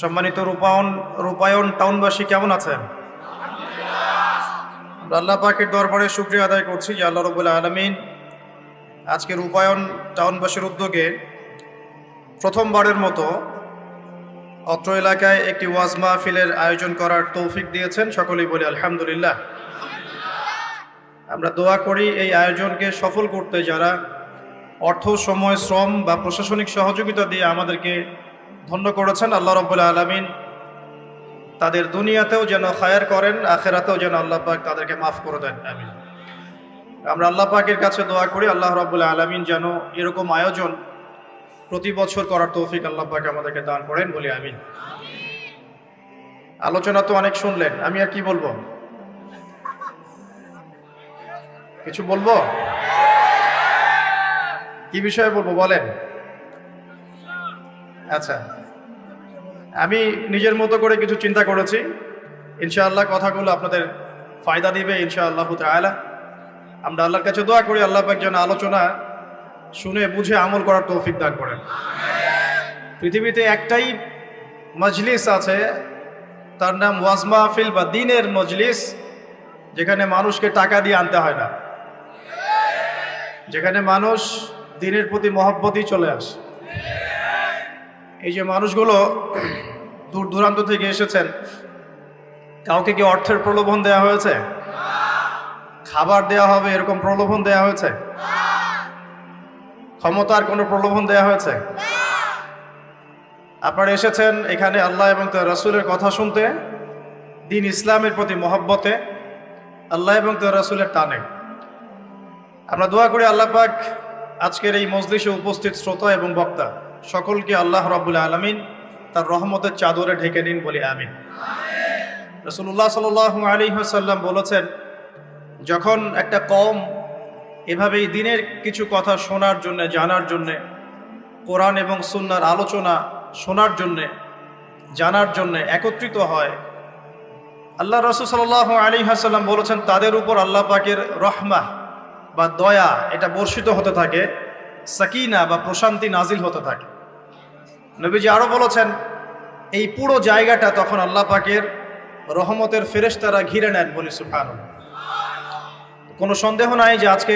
সম্মানিত রূপায়ণ টাউনবাসী কেমন আছেন? আল্লাহ পাকের দরবারে শুকরিয়া আদায় করছি যে আল্লাহ রাব্বুল আলামিন আজকে রূপায়ণ টাউনবাসীর উদ্যোগে প্রথমবারের মতো অত্র এলাকায় একটি ওয়াজ মাহফিলের আয়োজন করার তৌফিক দিয়েছেন। সকলেই বলি আলহামদুলিল্লাহ। আমরা দোয়া করি এই আয়োজনকে সফল করতে যারা অর্থ, সময়, শ্রম বা প্রশাসনিক সহযোগিতা দিয়ে আমাদেরকে ধন্য করেছেন, আল্লাহ রাব্বুল আলামিন তাদের দুনিয়াতেও যেন খায়ের করেন, আখিরাতেও যেন আল্লাহ পাক তাদেরকে মাফ করে দেন। আমিন। আমরা আল্লাহ পাকের কাছে দোয়া করি আল্লাহ রাব্বুল আলামিন যেন এরকম আয়োজন প্রতি বছর করার তৌফিক আল্লাহ পাক আমাদেরকে দান করেন, বলি আমিন। আলোচনা তো অনেক শুনলেন, আমি আর কি বলবো? কিছু বলবো? কি বিষয়ে বলবো বলেন? আচ্ছা, আমি নিজের মতো করে কিছু চিন্তা করেছি। ইনশাআল্লাহ কথাগুলো আপনাদের ফায়দা দিবে ইনশাআল্লাহ তাআলা। আমরা আল্লাহর কাছে দোয়া করি আল্লাহ পাক যেন আলোচনা শুনে বুঝে আমল করার তৌফিক দান করেন। পৃথিবীতে একটাই মজলিস আছে, তার নাম ওয়াজ মাহফিল বা দ্বীনের মজলিস, যেখানে মানুষকে টাকা দিয়ে আনতে হয় না, যেখানে মানুষ দ্বীনের প্রতি মহব্বতই চলে আসে। এই যে মানুষগুলো দূর দূরান্ত থেকে এসেছেন, কাউকে কি অর্থের প্রলোভন দেওয়া হয়েছে? খাবার দেওয়া হবে এরকম প্রলোভন দেওয়া হয়েছে? ক্ষমতার কোনো প্রলোভন দেওয়া হয়েছে? আপনারা এসেছেন এখানে আল্লাহ এবং তার রাসূলের কথা শুনতে, দ্বীন ইসলামের প্রতি মহব্বতে, আল্লাহ এবং তার রাসূলের টানে। আমরা দোয়া করি আল্লাহ পাক আজকের এই মজলিসে উপস্থিত শ্রোতা এবং বক্তা সকলকে আল্লাহ রাব্বুল আলামিন তার রহমতের চাদরে ঢেকে নিন, বলি আমিন। রাসূলুল্লাহ সাল্লাল্লাহু আলাইহি ওয়াসাল্লাম বলেছেন, যখন একটা কওম এভাবেই দ্বীনের কিছু কথা শোনার জন্য, জানার জন্য, কোরআন এবং সুন্নাহর আলোচনা শোনার জন্য, জানার জন্য একত্রিত হয়, আল্লাহ রাসূল সাল্লাল্লাহু আলাইহি ওয়াসাল্লাম বলেছেন তাদের উপর আল্লাহ পাকের রহমত বা দয়া এটা বর্ষিত হতে থাকে, সাকিনা বা প্রশান্তি নাজিল হতে থাকে। নবীজি আরো বলেছেন এই পুরো জায়গাটা তখন আল্লাহ পাকের রহমতের ফেরেশতারা ঘিরে নেন, বলি সুবহানাল্লাহ। কোনো সন্দেহ নাই যে আজকে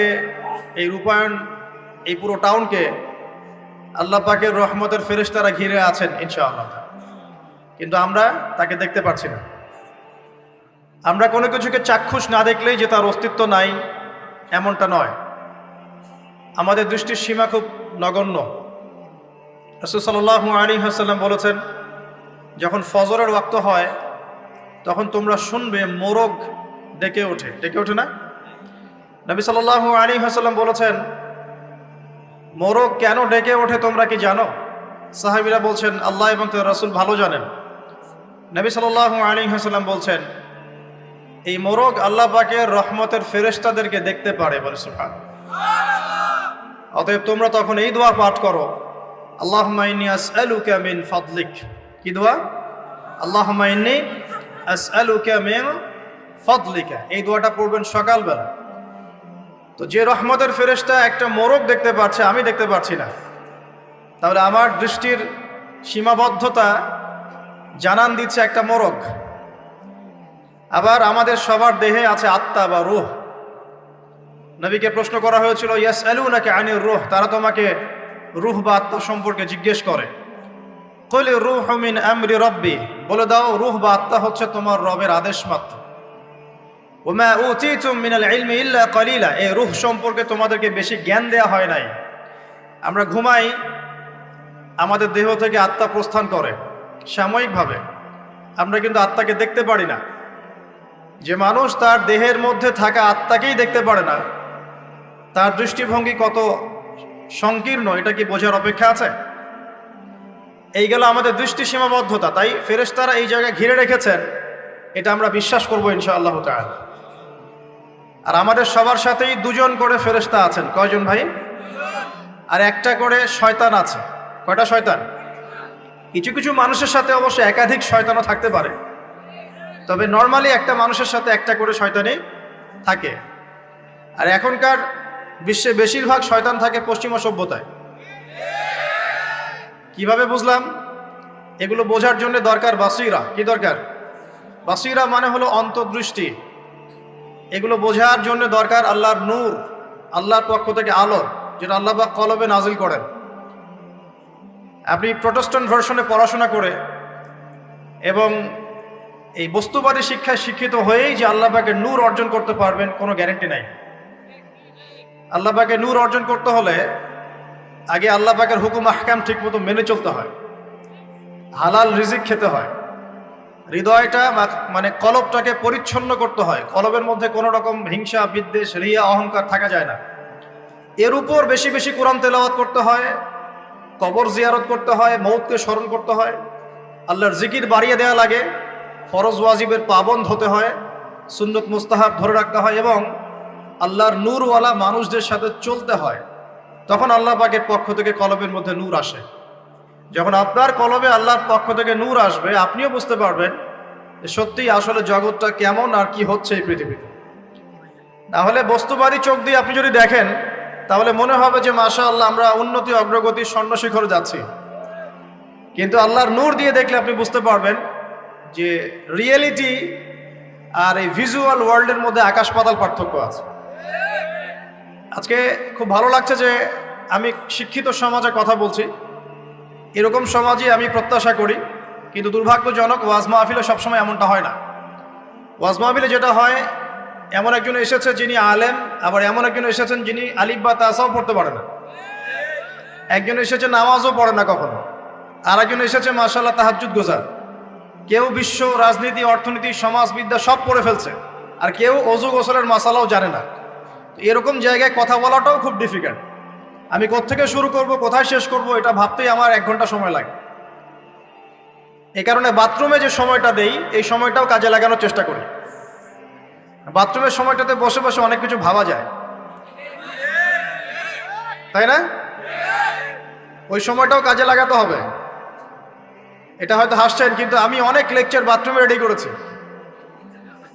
এই রূপায়ণ, এই পুরো টাউনকে আল্লাহ পাকের রহমতের ফেরেশতারা ঘিরে আছেন ইনশাআল্লাহ, কিন্তু আমরা তাকে দেখতে পাচ্ছি না। আমরা কোনো কিছুকে চাক্ষুষ না দেখলেই যে তার অস্তিত্ব নাই এমনটা নয়, আমাদের দৃষ্টির সীমা খুব নগণ্য। রাসূল সাল্লাল্লাহু আলাইহি ওয়াসাল্লাম বলেছেন, যখন ফজরের ওয়াক্ত হয় তখন তোমরা শুনবে মোরগ ডেকে ওঠে। ডেকে ওঠে না? নবী সাল্লাল্লাহু আলাইহি ওয়াসাল্লাম বলেছেন, মোরগ কেন ডেকে ওঠে তোমরা কি জানো? সাহাবীরা বলছেন, আল্লাহ এবং তার রাসূল ভালো জানেন। নবী সাল্লাল্লাহু আলাইহি ওয়াসাল্লাম বলছেন, এই মোরগ আল্লাহ পাকের রহমতের ফেরেশতাদেরকে দেখতে পারে, বলে সুবহানাল্লাহ। অতএব তোমরা তখন এই দোয়া পাঠ করো, আল্লাহুম্মা ইন্নী আসআলুকা মিন ফাদলিক। কি দোয়া? আল্লাহুম্মা ইন্নী আসআলুকা মিন ফাদলিকা। এই দোয়াটা পড়বেন সকালবেলা। তো যে রহমতের ফেরেশতা একটা মোরগ দেখতে পাচ্ছে, আমি দেখতে পাচ্ছি না, তাহলে আমার দৃষ্টির সীমাবদ্ধতা জানান দিচ্ছে একটা মোরগ। আবার আমাদের সবার দেহে আছে আত্মা বা রূহ। নবীকে প্রশ্ন করা হয়েছিল, ইয়াসআলুনাকা আনির রূহ, তারা তোমাকে রূহ বা আত্মা সম্পর্কে জিজ্ঞেস করে। কুল রূহু মিন আমরি রাব্বি, বলে দাও রূহ বা আত্মা হচ্ছে তোমার রবের আদেশ মাত্র। ওমা উতিতুম মিনাল ইলমি ইল্লা কালিলা, এই রূহ সম্পর্কে তোমাদেরকে বেশি জ্ঞান দেয়া হয় নাই। আমরা ঘুমাই, আমাদের দেহ থেকে আত্মা প্রস্থান করে সাময়িকভাবে, আমরা কিন্তু আত্মাকে দেখতে পারি না। যে মানুষ তার দেহের মধ্যে থাকা আত্মাকেই দেখতে পারে না, তার দৃষ্টিভঙ্গি কত সংকীর্ণ এটা কি বোঝার অপেক্ষা আছে? এই গেল আমাদের দৃষ্টি সীমাবদ্ধতা। তাই ফেরেশতারা এই জায়গায় ঘিরে রেখেছেন, এটা আমরা বিশ্বাস করবো ইনশাআল্লাহ তাআলা। আর আমাদের সবার সাথেই দুজন করে ফেরেশতা আছেন। কয়জন ভাই? আর একটা করে শয়তান আছে। কয়টা শয়তান? কিছু কিছু মানুষের সাথে অবশ্য একাধিক শয়তানও থাকতে পারে, তবে নর্মালি একটা মানুষের সাথে একটা করে শয়তানই থাকে। আর এখনকার বিশ্বে বেশিরভাগ শয়তান থাকে পশ্চিমা সভ্যতায়। কিভাবে বুঝলাম? এগুলো বোঝার জন্য দরকার বাসিরা। কি দরকার? বাসিরা মানে হলো অন্তর্দৃষ্টি। এগুলো বোঝার জন্য দরকার আল্লাহর নূর, আল্লাহর পক্ষ থেকে আলো, যেটা আল্লাহ পাক কলবে নাজিল করেন। আপনি প্রটেস্ট্যান্ট ভার্সনে পড়াশোনা করে এবং এই বস্তুবাদী শিক্ষায় শিক্ষিত হয়েই যে আল্লাহ পাকের নূর অর্জন করতে পারবেন, কোনো গ্যারান্টি নাই। আল্লাহ পাকের নূর অর্জন করতে হলে আগে আল্লাহ পাকের হুকুম আহকাম ঠিক মতো মেনে চলতে হয়, হালাল রিজিক খেতে হয়, হৃদয়টা মানে কলবটাকে পরিচ্ছন্ন করতে হয়, কলবের মধ্যে কোনো রকম হিংসা, বিদ্বেষ, রিয়া, অহংকার থাকা যায় না। এর উপর বেশি বেশি কোরআন তেলাওয়াত করতে হয়, কবর জিয়ারত করতে হয়, মৌতকে স্মরণ করতে হয়, আল্লাহর জিকির বাড়িয়ে দেওয়া লাগে, ফরজ ওয়াজিবের পাবন্দ হতে হয়, সুন্নত মুস্তাহাব ধরে রাখতে হয় এবং আল্লাহর নূরওয়ালা মানুষদের সাথে চলতে হয়। তখন আল্লাহ পাকের পক্ষ থেকে কলবের মধ্যে নূর আসে। যখন আপনার কলবে আল্লাহর পক্ষ থেকে নূর আসবে, আপনিও বুঝতে পারবেন যে সত্যিই আসলে জগৎটা কেমন আর কি হচ্ছে এই পৃথিবীতে। তাহলে বস্তুবাদী চোখ দিয়ে আপনি যদি দেখেন, তাহলে মনে হবে যে মাশাআল্লাহ আমরা উন্নতি, অগ্রগতি, স্বর্ণ শিখরে যাচ্ছি। কিন্তু আল্লাহর নূর দিয়ে দেখলে আপনি বুঝতে পারবেন যে রিয়েলিটি আর এই ভিজুয়াল ওয়ার্ল্ডের মধ্যে আকাশ পাতাল পার্থক্য আছে। আজকে খুব ভালো লাগছে যে আমি শিক্ষিত সমাজে কথা বলছি, এরকম সমাজই আমি প্রত্যাশা করি। কিন্তু দুর্ভাগ্যজনক, ওয়াজ মাহফিলে সবসময় এমনটা হয় না। ওয়াজ মাহফিলে যেটা হয়, এমন একজন এসেছে যিনি আলেম, আবার এমন একজন এসেছেন যিনি আলিফ বা তাসাও পড়তে পারে না। একজন এসেছে নামাজও পড়ে না কখনো, আর একজন এসেছে মাশাআল্লাহ তাহাজ্জুদ গোজার। কেউ বিশ্ব রাজনীতি, অর্থনীতি, সমাজবিদ্যা সব পড়ে ফেলছে, আর কেউ অজু গোসলের মাসালাও জানে না। এরকম জায়গায় কথা বলাটাও খুব ডিফিকাল্ট। আমি কোত্থেকে শুরু করব, কোথায় শেষ করব, এটা ভাবতেই আমার 1 ঘন্টা সময় লাগে। এই কারণে বাথরুমে যে সময়টা দেই, এই সময়টাও কাজে লাগানোর চেষ্টা করি। বাথরুমের সময়টাতে বসে বসে অনেক কিছু ভাবা যায়, তাই না? ওই সময়টাও কাজে লাগাতে হবে। এটা হয়তো হাসছেন, কিন্তু আমি অনেক লেকচার বাথরুমে রেডি করেছি,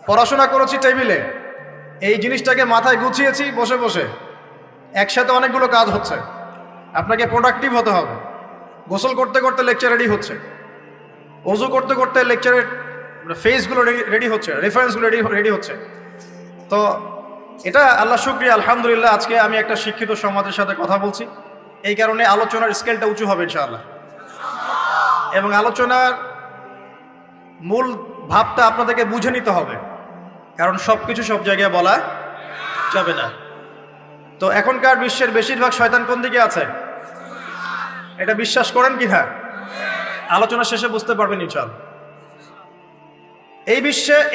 পড়াশোনা করেছি টেবিলে, এই জিনিসটাকে মাথায় গুছিয়েছি বসে বসে। একসাথে অনেকগুলো কাজ হচ্ছে, আপনাকে প্রোডাক্টিভ হতে হবে। গোসল করতে করতে লেকচার রেডি হচ্ছে, ওযু করতে করতে লেকচারের ফেসগুলো রেডি হচ্ছে, রেফারেন্সগুলো রেডি হচ্ছে। তো এটা আল্লাহ শুকরিয়া, আলহামদুলিল্লাহ, আজকে আমি একটা শিক্ষিত সমাজের সাথে কথা বলছি। এই কারণে আলোচনার স্কেলটা উঁচু হবে ইনশাআল্লাহ, এবং আলোচনার মূল ভাবটা আপনাদেরকে বুঝে নিতে হবে, কারণ সব কিছু সব জায়গায় বলা যাবে না। তো এখনকার বিশ্বের বেশিরভাগ শয়তান কোন দিকে আছে, এটা বিশ্বাস করেন কি না? আলোচনা শেষে বুঝতে পারবেন ইনশাআল্লাহ।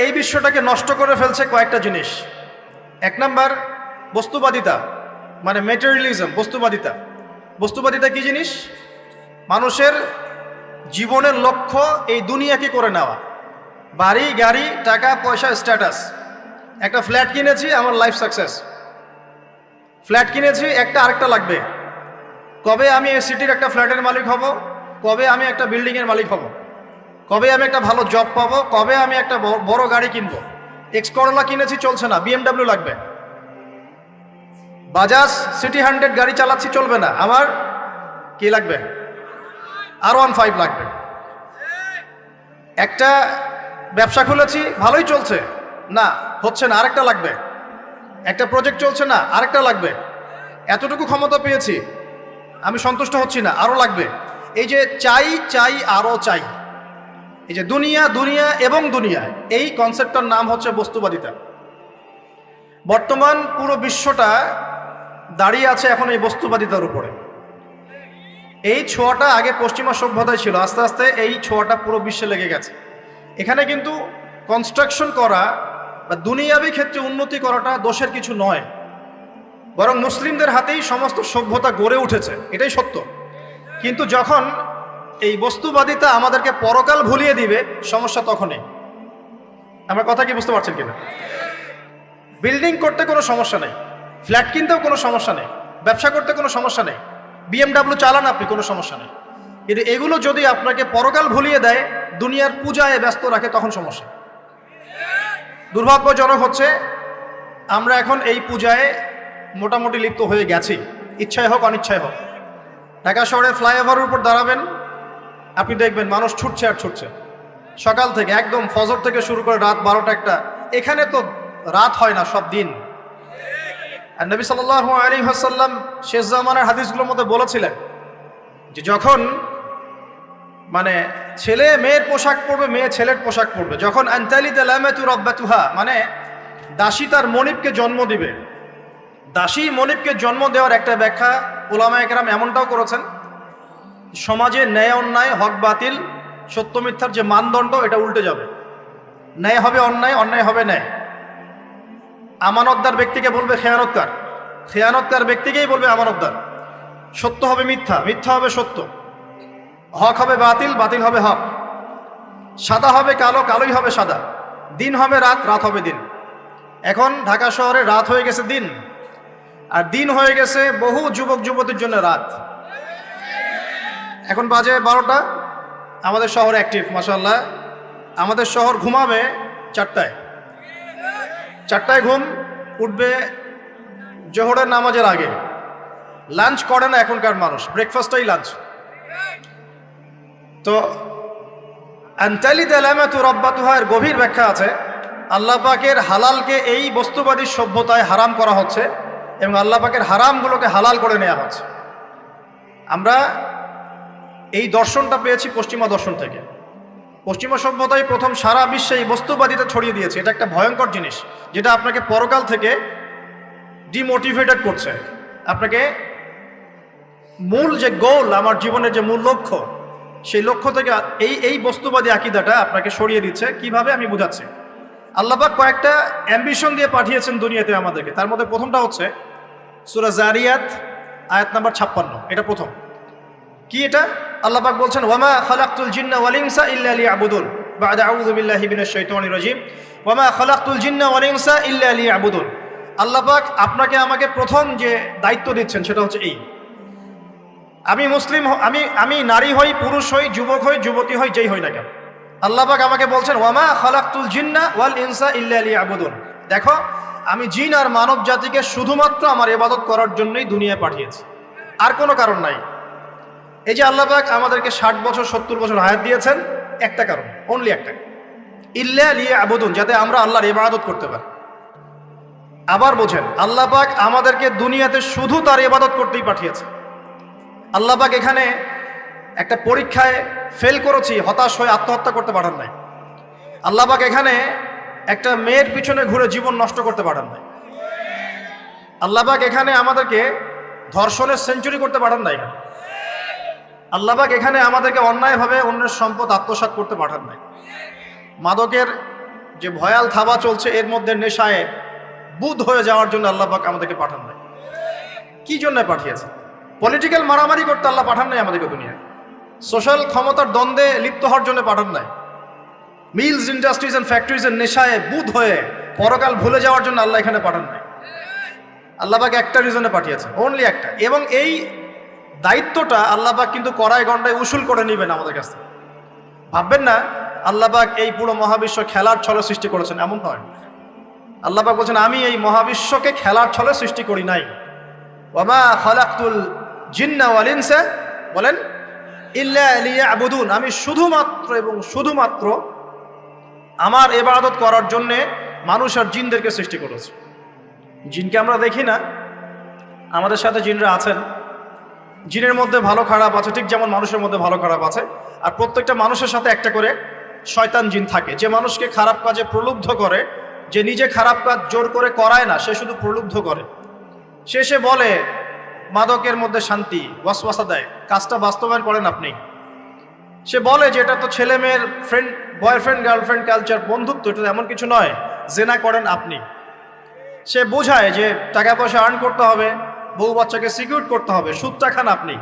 এই বিশ্বটাকে নষ্ট করে ফেলছে কয়েকটা জিনিস। 1 নাম্বার বস্তুবাদিতা, মানে ম্যাটেরিয়ালিজম। বস্তুবাদিতা কি জিনিস? মানুষের জীবনের লক্ষ্য এই দুনিয়াকে করে নেওয়া, বাড়ি, গাড়ি, টাকা পয়সা, স্ট্যাটাস। একটা ফ্ল্যাট কিনেছি, আমার লাইফ সাকসেস। ফ্ল্যাট কিনেছি, একটা আরেকটা লাগবে। কবে আমি এই সিটির একটা ফ্ল্যাটের মালিক হব, কবে আমি একটা বিল্ডিংয়ের মালিক হব, কবে আমি একটা ভালো জব পাবো, কবে আমি একটা বড় গাড়ি কিনবো। এক্স করোলা কিনেছি, চলছে না, বিএমডাব্লিউ লাগবে। বাজাজ সিটি 100 গাড়ি চালাচ্ছি, চলবে না, আমার কি লাগবে? R15 লাগবে। একটা ব্যবসা খুলেছি, ভালোই চলছে, না হচ্ছে না, আরেকটা লাগবে। একটা প্রজেক্ট চলছে না, আরেকটা লাগবে। এতটুকু ক্ষমতা পেয়েছি, আমি সন্তুষ্ট হচ্ছি না, আরো লাগবে। এই যে চাই চাই আরো চাই, এই যে দুনিয়া দুনিয়া এবং দুনিয়া, এই কনসেপ্টটার নাম হচ্ছে বস্তুবাদিতা। বর্তমান পুরো বিশ্বটা দাঁড়িয়ে আছে এখন এই বস্তুবাদিতার উপরে। এই ছোঁয়াটা আগে পশ্চিমা সভ্যতায় ছিল, আস্তে আস্তে এই ছোঁয়াটা পুরো বিশ্বে লেগে গেছে। এখানে কিন্তু কনস্ট্রাকশন করা বা দুনিয়াবী ক্ষেত্রে উন্নতি করাটা দোষের কিছু নয়, বরং মুসলিমদের হাতেই সমস্ত সভ্যতা গড়ে উঠেছে, এটাই সত্য। কিন্তু যখন এই বস্তুবাদিতা আমাদেরকে পরকাল ভুলিয়ে দিবে, সমস্যা তখনই। আমার কথা কি বুঝতে পারছেন কিনা? বিল্ডিং করতে কোনো সমস্যা নেই, ফ্ল্যাট কিনতেও কোনো সমস্যা নেই, ব্যবসা করতে কোনো সমস্যা নেই, বিএমডাব্লিউ চালান আপনি, কোনো সমস্যা নেই। কিন্তু এগুলো যদি আপনাকে পরকাল ভুলিয়ে দেয়, দুনিয়ার পূজায় ব্যস্ত রাখে, তখন সমস্যা। দুর্ভাগ্যজনক হচ্ছে আমরা এখন এই পূজায় মোটামুটি লিপ্ত হয়ে গেছি, ইচ্ছায় হোক অনিচ্ছায় হোক। ঢাকা শহরে ফ্লাইওভারের উপর দাঁড়াবেন, আপনি দেখবেন মানুষ ছুটছে আর ছুটছে সকাল থেকে, একদম ফজর থেকে শুরু করে রাত 12টা 1টা। এখানে তো রাত হয় না, সব দিন। আর নবী সাল্লাল্লাহু আলাইহি ওয়াসাল্লাম শেষ জামানার হাদিসগুলোর মধ্যে বলেছিলেন যে যখন মানে ছেলে মেয়ের পোশাক পরবে, মেয়ে ছেলের পোশাক পরবে, যখন আনতালিদা লামাতু রাব্বাতুহা, মানে দাসী তার মনিবকে জন্ম দিবে। দাসী মনিবকে জন্ম দেওয়ার একটা ব্যাখ্যা উলামায়ে কেরাম এমনটাও করেছেন, সমাজে ন্যায় অন্যায়, হক বাতিল, সত্য মিথ্যার যে মানদণ্ড, এটা উল্টে যাবে। ন্যায় হবে অন্যায়, অন্যায় হবে ন্যায়। আমানতদার ব্যক্তিকে বলবে খেয়ানতকার, খেয়ানতকার ব্যক্তিকেই বলবে আমানতদার। সত্য হবে মিথ্যা, মিথ্যা হবে সত্য। হক হবে বাতিল, বাতিল হবে হক। সাদা হবে কালো, কালোই হবে সাদা। দিন হবে রাত, রাত হবে দিন। এখন ঢাকা শহরে রাত হয়ে গেছে দিন, আর দিন হয়ে গেছে বহু যুবক যুবতীর জন্য রাত। এখন বাজে 12টা, আমাদের শহর অ্যাক্টিভ মাশাআল্লাহ। আমাদের শহর ঘুমাবে 4টায়, 4টায় ঘুম উঠবে জোহরের নামাজের আগে। লাঞ্চ করে না এখনকার মানুষ, ব্রেকফাস্টটাই লাঞ্চ। তো আনতালিদা লামাতু রাব্বাতুহা এর গভীর ব্যাখ্যা আছে। আল্লাহ পাকের হালালকে এই বস্তুবাদী সভ্যতায় হারাম করা হচ্ছে এবং আল্লাহ পাকের হারামগুলোকে হালাল করে নেওয়া হচ্ছে। আমরা এই দর্শনটা পেয়েছি পশ্চিমা দর্শন থেকে। পশ্চিমা সভ্যতাই প্রথম সারা বিশ্বে এই বস্তুবাদিতা ছড়িয়ে দিয়েছে। এটা একটা ভয়ঙ্কর জিনিস, যেটা আপনাকে পরকাল থেকে ডিমোটিভেটেড করছে। আপনাকে মূল যে গোল, আমার জীবনের যে মূল লক্ষ্য, সেই লক্ষ্য থেকে এই বস্তুবাদী আকীদাটা আপনাকে সরিয়ে দিচ্ছে। কিভাবে আমি বুঝাচ্ছি। আল্লাহ পাক কয়েকটা অ্যাম্বিশন দিয়ে পাঠিয়েছেন দুনিয়াতে আমাদেরকে। তার মধ্যে প্রথমটা হচ্ছে সূরা জারিয়াত আয়াত নাম্বার 56। এটা প্রথম। কি এটা? আল্লাহ পাক বলছেন, ওয়ামা খালাকতুল জিন্না ওয়াল ইনসা ইল্লা লিয়াবুদুন, বা'দা আউযু বিল্লাহি মিনাশ শাইতানির রাজিম, ওয়ামা খালাকতুল জিন্না ওয়াল ইনসা ইল্লা লিয়াবুদুন। আল্লাহ পাক আপনাকে আমাকে প্রথম যে দায়িত্ব দিচ্ছেন সেটা হচ্ছে এই, আমি মুসলিম, আমি নারী হই, পুরুষ হই, যুবক হই, যুবতী হই, যেই হই না কেন, আল্লাহ পাক আমাকে বলছেন ওয়ামা খালাকতুল জিন্না ওয়াল ইনসা ইল্লা লিয়াবুদুন। দেখো, আমি জিন আর মানব জাতিকে শুধুমাত্র আমার ইবাদত করার জন্যই দুনিয়ায় পাঠিয়েছি, আর কোনো কারণ নাই। এই যে আল্লাহ পাক আমাদেরকে 60 বছর 70 বছর হায়াত দিয়েছেন, একটা কারণ, অনলি একটা, ইল্লা লিয়াবুদুন, যাতে আমরা আল্লাহর ইবাদত করতে পারি। আবার বোঝেন, আল্লাহ পাক আমাদেরকে দুনিয়াতে শুধু তার ইবাদত করতেই পাঠিয়েছে। আল্লাহ পাক এখানে একটা পরীক্ষায় ফেল করেছি হতাশ হয়ে আত্মহত্যা করতে পাঠান নাই। আল্লাহ পাক এখানে একটা মেয়ের পিছনে ঘুরে জীবন নষ্ট করতে পাঠান নাই। আল্লাহ পাক এখানে আমাদেরকে ধর্ষণের সেঞ্চুরি করতে পাঠান নাই। আল্লাহ পাক এখানে আমাদেরকে অন্যায়ভাবে অন্যের সম্পদ আত্মসাৎ করতে পাঠান নাই। মাদকের যে ভয়াল থাবা চলছে, এর মধ্যে নেশায় বুধ হয়ে যাওয়ার জন্য আল্লাহ পাক আমাদেরকে পাঠান নাই। কি জন্য পাঠিয়েছে? পলিটিক্যাল মারামারি করতে আল্লাহ পাঠান নাই আমাদেরকে দুনিয়ায়। সোশ্যাল ক্ষমতার দ্বন্দ্বে লিপ্ত হওয়ার জন্য পাঠান নাই। মিলস, ইন্ডাস্ট্রিজ অ্যান্ড ফ্যাক্টরিজের নেশায় বুধ হয়ে পরকাল ভুলে যাওয়ার জন্য আল্লাহ এখানে পাঠান নাই। আল্লাহ পাক একটা রিজনে পাঠিয়েছেন, অনলি একটা। এবং এই দায়িত্বটা আল্লাহ পাক কিন্তু কড়াই গন্ডায় উসুল করে নেবেন আমাদের কাছ থেকে। ভাববেন না আল্লাহ পাক এই পুরো মহাবিশ্ব খেলার ছলে সৃষ্টি করেছেন, এমন নয়। আল্লাহ পাক বলছেন, আমি এই মহাবিশ্বকে খেলার ছলে সৃষ্টি করি নাই। ওয়ামা খালাকতুল জিন্না ওয়াল ইনসা, বলেন, ইল্লা লিয়াবুদুন, আমি শুধুমাত্র এবং শুধুমাত্র আমার ইবাদত করার জন্যে মানুষ আর জিনদেরকে সৃষ্টি করেছে। জিনকে আমরা দেখি না, আমাদের সাথে জিনরা আছেন। জিনের মধ্যে ভালো খারাপ আছে, ঠিক যেমন মানুষের মধ্যে ভালো খারাপ আছে। আর প্রত্যেকটা মানুষের সাথে একটা করে শয়তান জিন থাকে, যে মানুষকে খারাপ কাজে প্রলুব্ধ করে, যে নিজে খারাপ কাজ জোর করে করায় না, সে শুধু প্রলুব্ধ করে। সে বলে মাদকের মধ্যে শান্তি, ওয়াসওয়াসা দেয়, কাজটা বাস্তবায়ন করেন আপনি। সে বলে যে এটা তো ছেলে মেয়ের ফ্রেন্ড, বয়ফ্রেন্ড গার্লফ্রেন্ড কালচার, বন্ধুত্ব, এটা এমন কিছু নয়, জেনা করেন আপনি। সে বোঝায় যে টাকা পয়সা আর্ন করতে হবে, বউ বাচ্চাকে সিকিউর করতে হবে, সুদটা খান আপনি।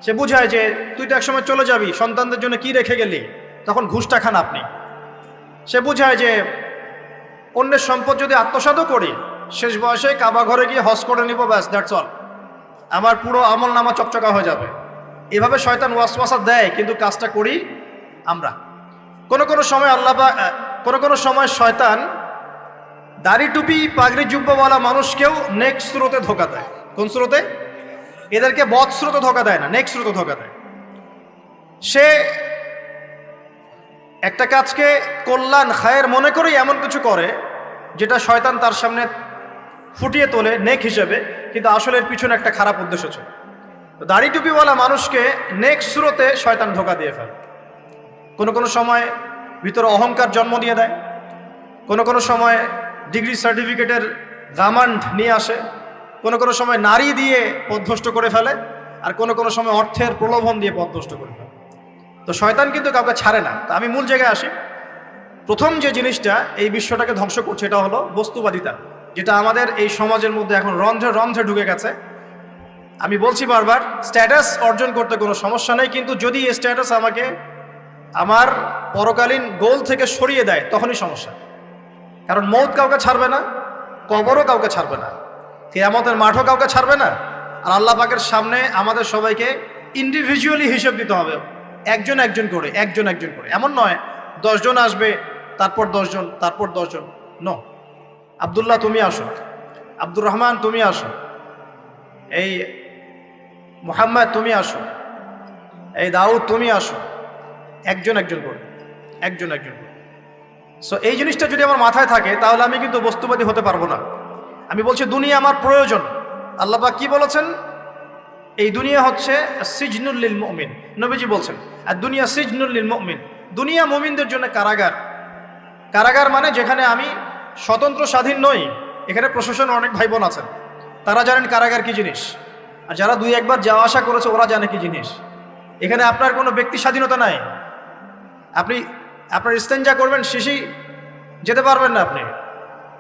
সে বুঝায় যে তুই তো একসময় চলে যাবি, সন্তানদের জন্য কি রেখে গেলি, তখন ঘুষটা খান আপনি। সে বুঝায় যে অন্যের সম্পদ যদি আত্মসাৎও করি, শেষ বয়সে কাবা ঘরে গিয়ে হজ করে নিব, ব্যাস, দ্যাটস অল, আমার পুরো আমল নামা চকচকা হয়ে যাবে। এভাবে শয়তান ওয়াসওয়াসা দেয়, কিন্তু কাজটা করি আমরা। কোনো সময় কোনো সময় শয়তান দাড়ি টুপি পাগড়ি জুব্বাওয়ালা মানুষকেও নেক্সট স্রোতে ধোকা দেয়। কোন স্রোতে? এদেরকে বদ স্রোতে ধোকা দেয় না, নেক্সট স্রোতে ধোকা দেয়। সে একটা কাজকে কল্যাণ খায়ের মনে করেই এমন কিছু করে যেটা শয়তান তার সামনে ফুটিয়ে তোলে নেক হিসেবে, কিন্তু আসলে এর পিছনে একটা খারাপ উদ্দেশ্য ছিল। দাড়ি টুপিওয়ালা মানুষকে নেক সুরতে শয়তান ধোঁকা দিয়ে ফেলে। কোনো কোনো সময় ভিতরে অহংকার জন্ম দিয়ে দেয়, কোনো কোনো সময় ডিগ্রি সার্টিফিকেটের গামান্ড নিয়ে আসে, কোনো কোনো সময় নারী দিয়ে পথভ্রষ্ট করে ফেলে, আর কোনো কোনো সময় অর্থের প্রলোভন দিয়ে পথভ্রষ্ট করে ফেলে। তো শয়তান কিন্তু কাউকে ছাড়ে না। তা আমি মূল জায়গায় আসি। প্রথম যে জিনিসটা এই বিশ্বটাকে ধ্বংস করছে এটা হলো বস্তুবাদিতা, যেটা আমাদের এই সমাজের মধ্যে এখন রন্ধ্রে রন্ধ্রে ঢুকে গেছে। আমি বলছি বারবার, স্ট্যাটাস অর্জন করতে কোনো সমস্যা নেই, কিন্তু যদি এই স্ট্যাটাস আমাকে আমার পরকালীন গোল থেকে সরিয়ে দেয় তখনই সমস্যা। কারণ মৌত কাউকে ছাড়বে না, কবরও কাউকে ছাড়বে না, কিয়ামতের মাঠও কাউকে ছাড়বে না। আর আল্লাহ পাকের সামনে আমাদের সবাইকে ইন্ডিভিজুয়ালি হিসেব দিতে হবে, একজন একজন করে, একজন একজন করে। এমন নয় 10 জন আসবে, তারপর 10 জন, তারপর 10 জন। নো, আব্দুল্লাহ তুমি আসো, আব্দুর রহমান তুমি আসো, এই মোহাম্মদ তুমি আসো, এই দাউদ তুমি আসো, একজন একজন করে, একজন একজন করে। সো এই জিনিসটা যদি আমার মাথায় থাকে তাহলে আমি কিন্তু বস্তুবাদী হতে পারবো না। আমি বলছি দুনিয়া আমার প্রয়োজন। আল্লাহ পাক কি বলেছেন? এই দুনিয়া হচ্ছে সিজনুল লিল মুমিন। নবীজি বলছেন আর দুনিয়া সিজনুল লিল মুমিন, দুনিয়া মুমিনদের জন্য কারাগার। কারাগার মানে যেখানে আমি স্বতন্ত্র স্বাধীন নই। এখানে প্রশাসনের অনেক ভাই বোন আছেন, তারা জানেন কারাগার কি জিনিস, আর যারা 2 একবার যাওয়া আসা করেছে ওরা জানে কি জিনিস। এখানে আপনার কোনো ব্যক্তি স্বাধীনতা নাই। আপনি আপনার ইস্তেঞ্জা করবেন, শিশি যেতে পারবেন না, আপনি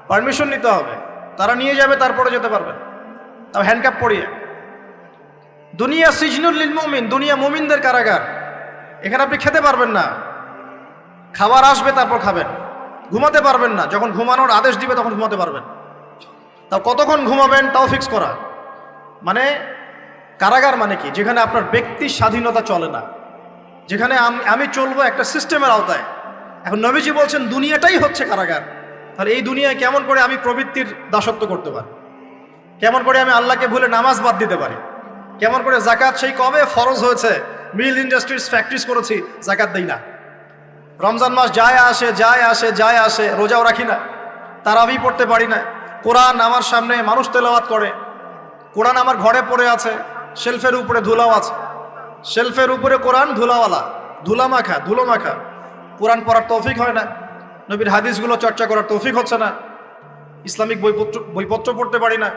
পারমিশন নিতে হবে, তারা নিয়ে যাবে, তারপরে যেতে পারবেন, তাও হ্যান্ডকাপ পরিয়ে। দুনিয়া সিজনুল লিল মুমিন, দুনিয়া মুমিনদের কারাগার। এখানে আপনি খেতে পারবেন না, খাবার আসবে তারপর খাবেন, ঘুমাতে পারবেন না, যখন ঘুমানোর আদেশ দিবে তখন ঘুমাতে পারবেন, তাও কতক্ষণ ঘুমাবেন তাও ফিক্স করা। মানে কারাগার মানে কি? যেখানে আপনার ব্যক্তি স্বাধীনতা চলে না, যেখানে আমি চলবো একটা সিস্টেমের আওতায়। এখন নবীজি বলছেন দুনিয়াটাই হচ্ছে কারাগার। তাহলে এই দুনিয়ায় কেমন করে আমি প্রবৃত্তির দাসত্ব করতে পারি? কেমন করে আমি আল্লাহকে ভুলে নামাজ বাদ দিতে পারি? কেমন করে জাকাত সেই কবে ফরজ হয়েছে, মিল ইন্ডাস্ট্রিজ ফ্যাক্টরিজ করেছি, জাকাত দেই না। রমজান মাস যায় আসে যায় আসে যায় আসে, রোজাও রাখি না, তারাবি পড়তে পারি না। কোরআন আমার সামনে মানুষ তেলাওয়াত করে, কোরআন আমার ঘরে পড়ে আছে, শেলফের উপরে ধুলাও আছে, শেলফের উপরে কোরআন ধুলাওয়ালা, ধুলো মাখা। কোরআন পড়ার তৌফিক হয় না, নবীর হাদিসগুলো চর্চা করার তৌফিক হচ্ছে না, ইসলামিক বইপত্র পড়তে পারি না।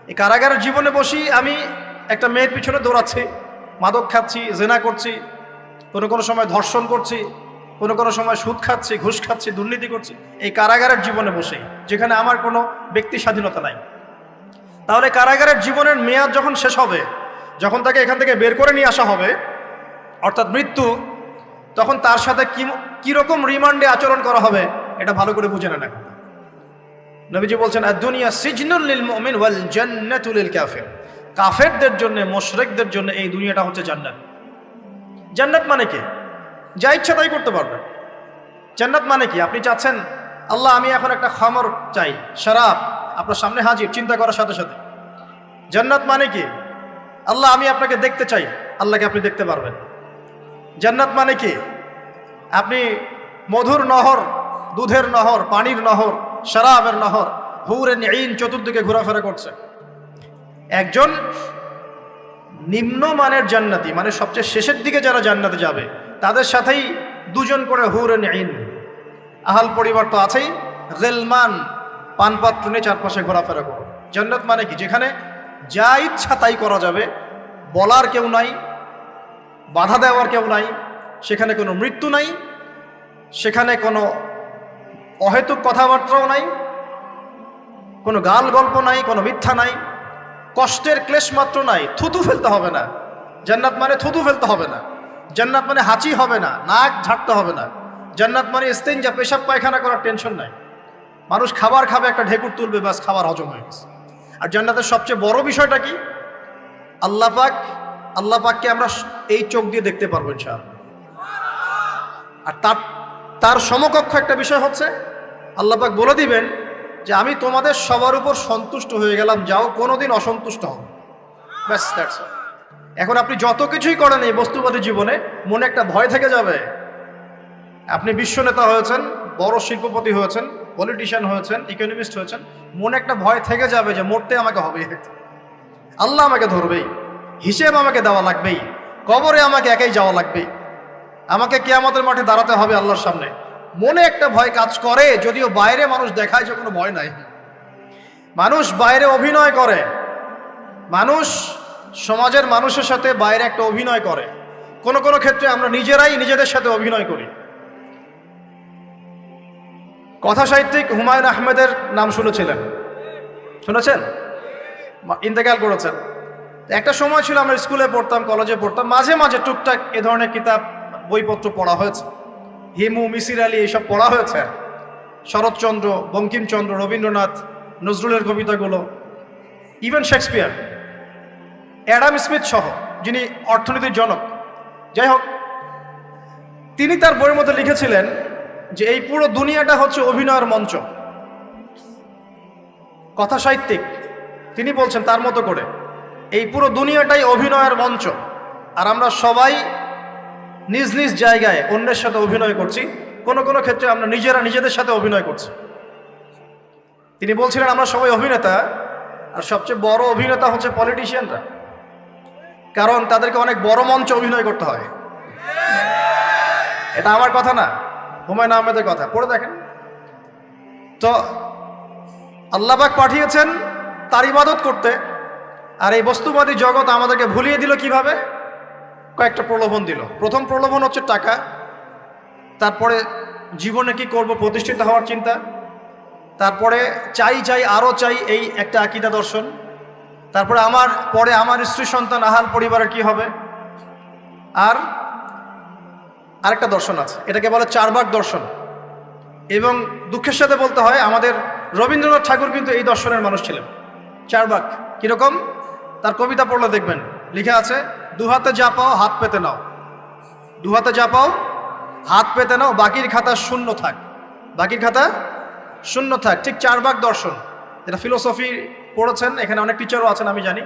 এই কারাগারের জীবনে বসি আমি একটা মেয়ের পিছনে দৌড়াচ্ছি, মাদক খাচ্ছি, জেনা করছি, কোনো সময় ধর্ষণ করছি, কোনো সময় সুদ খাচ্ছি, ঘুষ খাচ্ছি, দুর্নীতি করছি, এই কারাগারের জীবনে বসেই, যেখানে আমার কোনো ব্যক্তি স্বাধীনতা নাই। তাহলে কারাগারের জীবনের মেয়াদ যখন শেষ হবে, যখন তাকে এখান থেকে বের করে নিয়ে আসা হবে, অর্থাৎ মৃত্যু, তখন তার সাথে কিরকম রিমান্ডে আচরণ করা হবে এটা ভালো করে বুঝে নেন। নবীজি বলছেন আদ-দুনিয়া সিজনুল লিল মুমিন ওয়াল জান্নাতু লিল কাফির। কাফেরদের জন্য, মুশরিকদের জন্য এই দুনিয়াটা হচ্ছে জান্নাত। জান্নাত মানে কি? যা ইচ্ছা তাই করতে পারবেন। জান্নাত মানে কি? আপনি চাচ্ছেন আল্লাহ আমি এখন একটা খামর চাই, শরাব আপনার সামনে হাজির, চিন্তা করার সাথে সাথে। জান্নাত মানে কি? আল্লাহ আমি আপনাকে দেখতে চাই, আল্লাহকে আপনি দেখতে পারবেন। জান্নাত মানে কি? আপনি মধুর নহর, দুধের নহর, পানির নহর, শরাবের নহর, হুরুন ঈন চতুর্দিকে ঘোরাফেরা করছে। একজন নিম্নমানের জান্নাতি, মানে সবচেয়ে শেষের দিকে যারা জান্নাতে যাবে, তাদের সাথেই 2 জন করে হুরুন ঈন, আহাল পরিবার তো আছেই, গিলমান পানপাত্র নিয়ে চারপাশে ঘোরাফেরা করো। জান্নাত মানে কি? যেখানে যা ইচ্ছা তাই করা যাবে, বলার কেউ নাই, বাধা দেওয়ার কেউ নাই, সেখানে কোনো মৃত্যু নাই, সেখানে কোনো অহেতুক কথাবার্তাও নাই, কোনো গাল গল্প নাই, কোনো মিথ্যা নাই, কষ্টের ক্লেশ মাত্র নাই, থুতু ফেলতে হবে না। জান্নাত মানে থুতু ফেলতে হবে না। জান্নাত মানে হাঁচি হবে না, নাক ঝাড়তে হবে না। জান্নাত মানে ইস্তেঞ্জা, পেশাব পায়খানা করার টেনশন নাই। মানুষ খাবার খাবে, একটা ঢেকুর তুলবে, ব্যাস খাবার হজম হয়ে গেছে। আর জান্নাতের সবচেয়ে বড় বিষয়টা কি? আল্লাহ পাককে আমরা এই চোখ দিয়ে দেখতে পারবো ইনশাআল্লাহ। আর তার সমকক্ষ একটা বিষয় হচ্ছে আল্লাহ পাক বলে দিবেন যে আমি তোমাদের সবার উপর সন্তুষ্ট হয়ে গেলাম, যাও কোনোদিন অসন্তুষ্ট হও, ব্যাস দ্যাটস অল। এখন আপনি যত কিছুই করেন এই বস্তুবাদী জীবনে, মনে একটা ভয় থেকে যাবে। আপনি বিশ্ব নেতা হয়েছেন, বড় শিল্পপতি হয়েছেন, পলিটিশিয়ান হয়েছেন, ইকোনমিস্ট হয়েছেন, মনে একটা ভয় থেকে যাবে যে মরতে আমাকে হবে, আল্লাহ আমাকে ধরবেই, হিসেব আমাকে দেওয়া লাগবেই, কবরে আমাকে একাই যাওয়া লাগবেই, আমাকে কিয়ামতের মাঠে দাঁড়াতে হবে আল্লাহর সামনে। মনে একটা ভয় কাজ করে, যদিও বাইরে মানুষ দেখায় যে কোনো ভয় নাই। মানুষ বাইরে অভিনয় করে, মানুষ সমাজের মানুষের সাথে বাইরে একটা অভিনয় করে। কোনো কোনো ক্ষেত্রে আমরা নিজেরাই নিজেদের সাথে অভিনয় করি। কথা সাহিত্যিক হুমায়ুন আহমেদের নাম শুনেছিলেন? শুনেছেন? ইন্তেকাল করেছেন। একটা সময় ছিল আমরা স্কুলে পড়তাম, কলেজে পড়তাম, মাঝে মাঝে টুকটাক এ ধরনের কিতাব বইপত্র পড়া হয়েছে। হিমু, মিসির আলী এইসব পড়া হয়েছে। শরৎচন্দ্র, বঙ্কিমচন্দ্র, রবীন্দ্রনাথ, নজরুলের কবিতাগুলো, ইভেন শেক্সপিয়ার, অ্যাডাম স্মিথ সহ, যিনি অর্থনীতির জনক। যাই হোক, তিনি তার বইয়ের মধ্যে লিখেছিলেন যে এই পুরো দুনিয়াটা হচ্ছে অভিনয়ের মঞ্চ। কথা সাহিত্যিক তিনি বলছেন তার মতো করে, এই পুরো দুনিয়াটাই অভিনয়ের মঞ্চ, আর আমরা সবাই নিজ নিজ জায়গায় অন্যের সাথে অভিনয় করছি। কোনো কোনো ক্ষেত্রে আমরা নিজেরা নিজেদের সাথে অভিনয় করছি। তিনি বলছিলেন আমরা সবাই অভিনেতা, আর সবচেয়ে বড় অভিনেতা হচ্ছে পলিটিশিয়ানরা, কারণ তাদেরকে অনেক বড় মঞ্চে অভিনয় করতে হয়। এটা আমার কথা না, হুমায়ুন আহমেদের কথা, পড়ে দেখেন তো। আল্লাহ পাক পাঠিয়েছেন তার ইবাদত করতে, আর এই বস্তুবাদী জগৎ আমাদেরকে ভুলিয়ে দিল কিভাবে? কয়েকটা প্রলোভন দিল। প্রথম প্রলোভন হচ্ছে টাকা, তারপরে জীবনে কি করব প্রতিষ্ঠিত হওয়ার চিন্তা, তারপরে চাই চাই আরও চাই এই একটা আকীদা দর্শন, তারপরে আমার স্ত্রী সন্তান আহাল পরিবারের কি হবে, আর আরেকটা দর্শন আছে, এটাকে বলে চারবাক দর্শন। এবং দুঃখের সাথে বলতে হয় আমাদের রবীন্দ্রনাথ ঠাকুর কিন্তু এই দর্শনের মানুষ ছিলেন। চারবাক কিরকম? তার কবিতা পড়লে দেখবেন লিখা আছে, দুহাতে যা পাও হাত পেতে নাও, দুহাতে যা পাও হাত পেতে নাও, বাকির খাতা শূন্য থাক, বাকির খাতা শূন্য থাক। ঠিক চারবাক দর্শন, এটা ফিলোসফি পড়েছেন, এখানে অনেক টিচারও আছেন আমি জানি,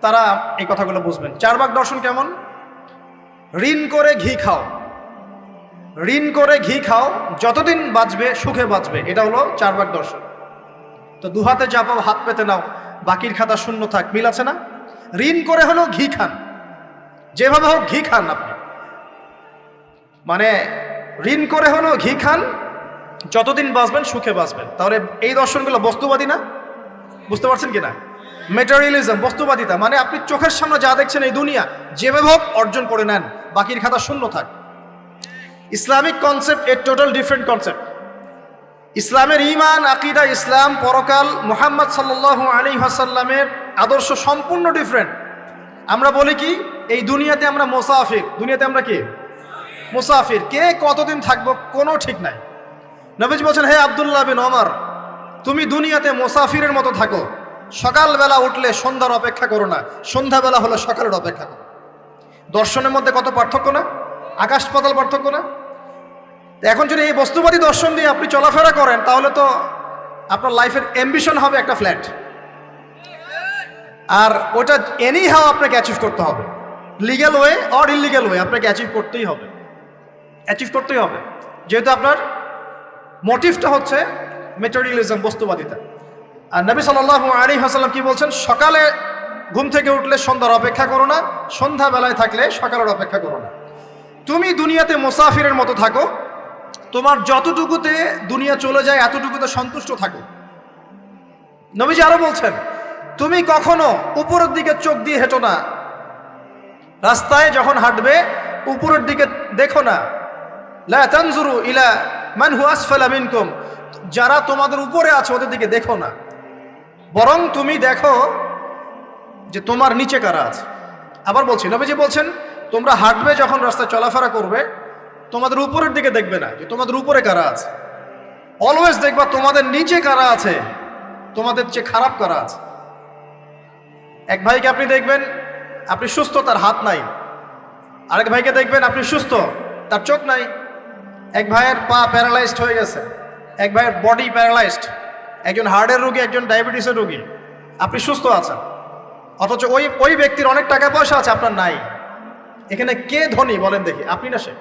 তারা এই কথাগুলো বুঝবেন। চারবাক দর্শন কেমন? ঋণ করে ঘি খাও, ঋণ করে ঘি খাও, যতদিন বাঁচবে সুখে বাঁচবে, এটা হলো চারবাক দর্শন। তো দুহাতে যা পাও হাত পেতে নাও, বাকির খাতা শূন্য থাক, মিল আছে না? ঋণ করে হলো ঘি খান, যেভাবে হোক ঘি খান আপনি, মানে ঋণ করে হলো ঘি খান, যতদিন বাঁচবেন সুখে বাঁচবেন। তাহলে এই দর্শনগুলো বস্তুবাদী না? বুঝতে পারছেন কিনা? মেটেরিয়ালিজম, বস্তুবাদিতা, মানে আপনি চোখের সামনে যা দেখছেন এই দুনিয়া, যেভাবে হোক অর্জন করে নেন, বাকির খাতা শূন্য থাক। ইসলামিক কনসেপ্ট এ টোটাল ডিফারেন্ট কনসেপ্ট। ইসলামের ঈমান, আকীদা, ইসলাম, পরকাল, মুহাম্মদ সাল্লাল্লাহু আলাইহি ওয়াসাল্লামের আদর্শ সম্পূর্ণ ডিফারেন্ট। আমরা বলি কি, এই দুনিয়াতে আমরা মুসাফির, দুনিয়াতে আমরা কি মুসাফির, কে কতদিন থাকবো কোনো ঠিক নাই। নবীজি বলছেন, হে আব্দুল্লাহ বিন ওমর, তুমি দুনিয়াতে মুসাফিরের মতো থাকো, সকালবেলা উঠলে সন্ধ্যার অপেক্ষা করো না, সন্ধ্যাবেলা হলে সকালের অপেক্ষা করো। দর্শনের মধ্যে কত পার্থক্য না? আকাশ পাতাল পার্থক্য না? এখন যদি এই বস্তুবাদী দর্শন দিয়ে আপনি চলাফেরা করেন, তাহলে তো আপনার লাইফের অ্যাম্বিশন হবে একটা ফ্ল্যাট, আর ওটা এনি হাও আপনাকে অ্যাচিভ করতে হবে, legal way or illegal way, আপনাকে অ্যাচিভ করতেই হবে, অ্যাচিভ করতেই হবে, যেহেতু আপনার মোটিভটা হচ্ছে মেটেরিয়ালিজম, বস্তুবাদিতা। আর নবী সাল্লাল্লাহু আলাইহি ওয়াসাল্লাম কি বলছেন? সকালে ঘুম থেকে উঠলে সন্ধ্যার অপেক্ষা করো না, সন্ধ্যাবেলায় থাকলে সকালের অপেক্ষা করো না। তুমি দুনিয়াতে মুসাফিরের মতো থাকো, তোমার যতটুকুতে দুনিয়া চলে যায় এতটুকুতে সন্তুষ্ট থাকো। নবীজি আরো বলছেন, তুমি কখনো উপরের দিকে চোখ দিয়ে হেঁটো না, রাস্তায় যখন হাঁটবে উপরের দিকে দেখো না। লা তানজুরু ইলা মান হুয়া আসফালা মিনকুম, যারা তোমাদের উপরে আছে ওদের দিকে দেখো না, বরং তুমি দেখো যে তোমার নিচে কারা আছে। আবার বলছি, নবীজি বলছেন, তোমরা হাঁটবে যখন রাস্তায় চলাফেরা করবে, তোমাদের উপরের দিকে দেখবে না যে তোমাদের উপরে কারা আছে, অলওয়েজ দেখবা তোমাদের নিচে কারা আছে, তোমাদের চেয়ে খারাপ কারা আছে। এক ভাইকে আপনি দেখবেন আপনি সুস্থ, তার হাত নাই। আরেক ভাইকে দেখবেন আপনি সুস্থ, তার চোখ নাই। এক ভাইয়ের পা প্যারালাইজড হয়ে গেছে, এক ভাইয়ের বডি প্যারালাইজড, একজন হার্টের রোগী, একজন ডায়াবেটিসের রোগী, আপনি সুস্থ আছেন। অথচ ওই ওই ব্যক্তির অনেক টাকা পয়সা আছে, আপনার নাই। এখানে কে ধনী বলেন দেখি, আপনি না সে?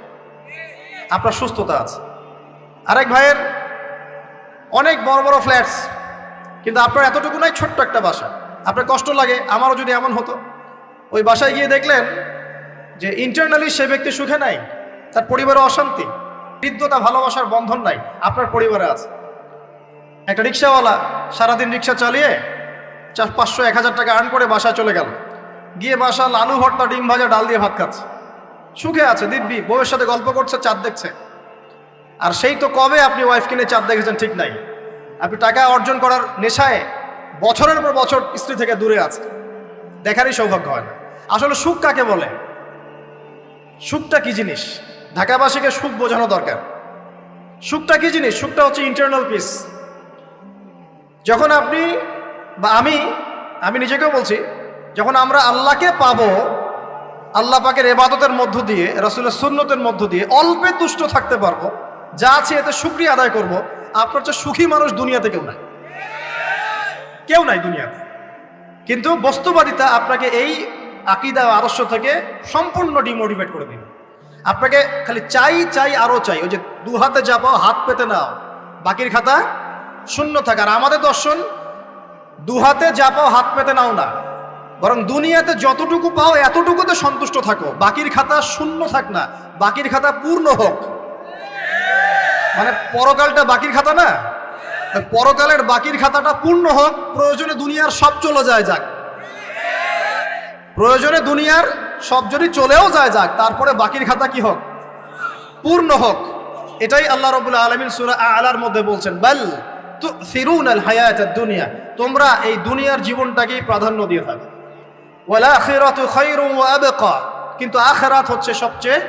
আপনার সুস্থতা আছে। আরেক ভাইয়ের অনেক বড় বড় ফ্ল্যাটস, কিন্তু আপনার এতটুকু নাই, ছোট্ট একটা বাসা। আপনার কষ্ট লাগে, আমারও যদি এমন হতো। ওই বাসায় গিয়ে দেখলেন যে ইন্টারনালি সে ব্যক্তি সুখে নাই, তার পরিবারে অশান্তি, হৃদ্যতা, ভালোবাসার বন্ধন নাই, আপনার পরিবারে আছে। একটা রিক্সাওয়ালা সারাদিন রিক্সা চালিয়ে 500-1000 টাকা আর্ন করে বাসায় চলে গেল, গিয়ে বাসা আলু ভর্তা, ডিম ভাজা, ডাল দিয়ে ভাত খাচ্ছে, সুখে আছে দিব্যি, বউয়ের সাথে গল্প করছে, চাঁদ দেখছে। আর সেই তো কবে আপনি ওয়াইফ কিনে চাঁদ দেখেছেন ঠিক নাই, আপনি টাকা অর্জন করার নেশায় বছরের পর বছর স্ত্রী থেকে দূরে আছে, দেখারই সৌভাগ্য হয় না। আসলে সুখ কাকে বলে? সুখটা কি জিনিস? ঢাকাবাসীকে সুখ বোঝানো দরকার। সুখটা কি জিনিস? সুখটা হচ্ছে ইন্টারনাল পিস। যখন আপনি বা আমি নিজেকেও বলছি, যখন আমরা আল্লাহকে পাবো, আল্লাহ পাকের ইবাদতের মধ্য দিয়ে, রাসূলের সুন্নতের মধ্য দিয়ে অল্পে তুষ্ট থাকতে পারবো, যা আছে এতে শুকরিয়া আদায় করব, আপনার চেয়ে সুখী মানুষ দুনিয়াতে কেউ নাই, কেউ নাই দুনিয়াতে। কিন্তু বস্তুবাদিতা আপনাকে এই আকীদা ও আদর্শ থেকে সম্পূর্ণ ডিমোটিভেট করে দিবে। আপনাকে খালি চাই আরো চাই, ওই যে দু হাতে যা পাও হাত পেতে নাও, বাকির খাতা শূন্য থাকে। আর আমাদের দর্শন, দু হাতে যা পাও হাত পেতে নাও না, বরং দুনিয়াতে যতটুকু পাও এতটুকুতে সন্তুষ্ট থাকো, বাকির খাতা শূন্য থাক না, বাকির খাতা পূর্ণ হোক। মানে পরকালটা বাকির খাতা না, পরকালের বাকির খাতাটা পূর্ণ হোক। প্রয়োজনে দুনিয়ার সব চলে যায় যাক, প্রয়োজনে দুনিয়ার সব যদি চলেও যায় যাক, তারপরে বাকির খাতা কি হোক? পূর্ণ হোক। এটাই আল্লাহ রাব্বুল আলামিন সূরা আ'লার মধ্যে বলছেন, বাল তুসিরুনাল হায়াতাদ দুনিয়া, তোমরা এই দুনিয়ার জীবনটাকেই প্রাধান্য দিয়ে থাকো। ওয়াল আখিরাতু খায়রুন ওয়া আবকা, কিন্তু আখিরাত হচ্ছে সবচেয়ে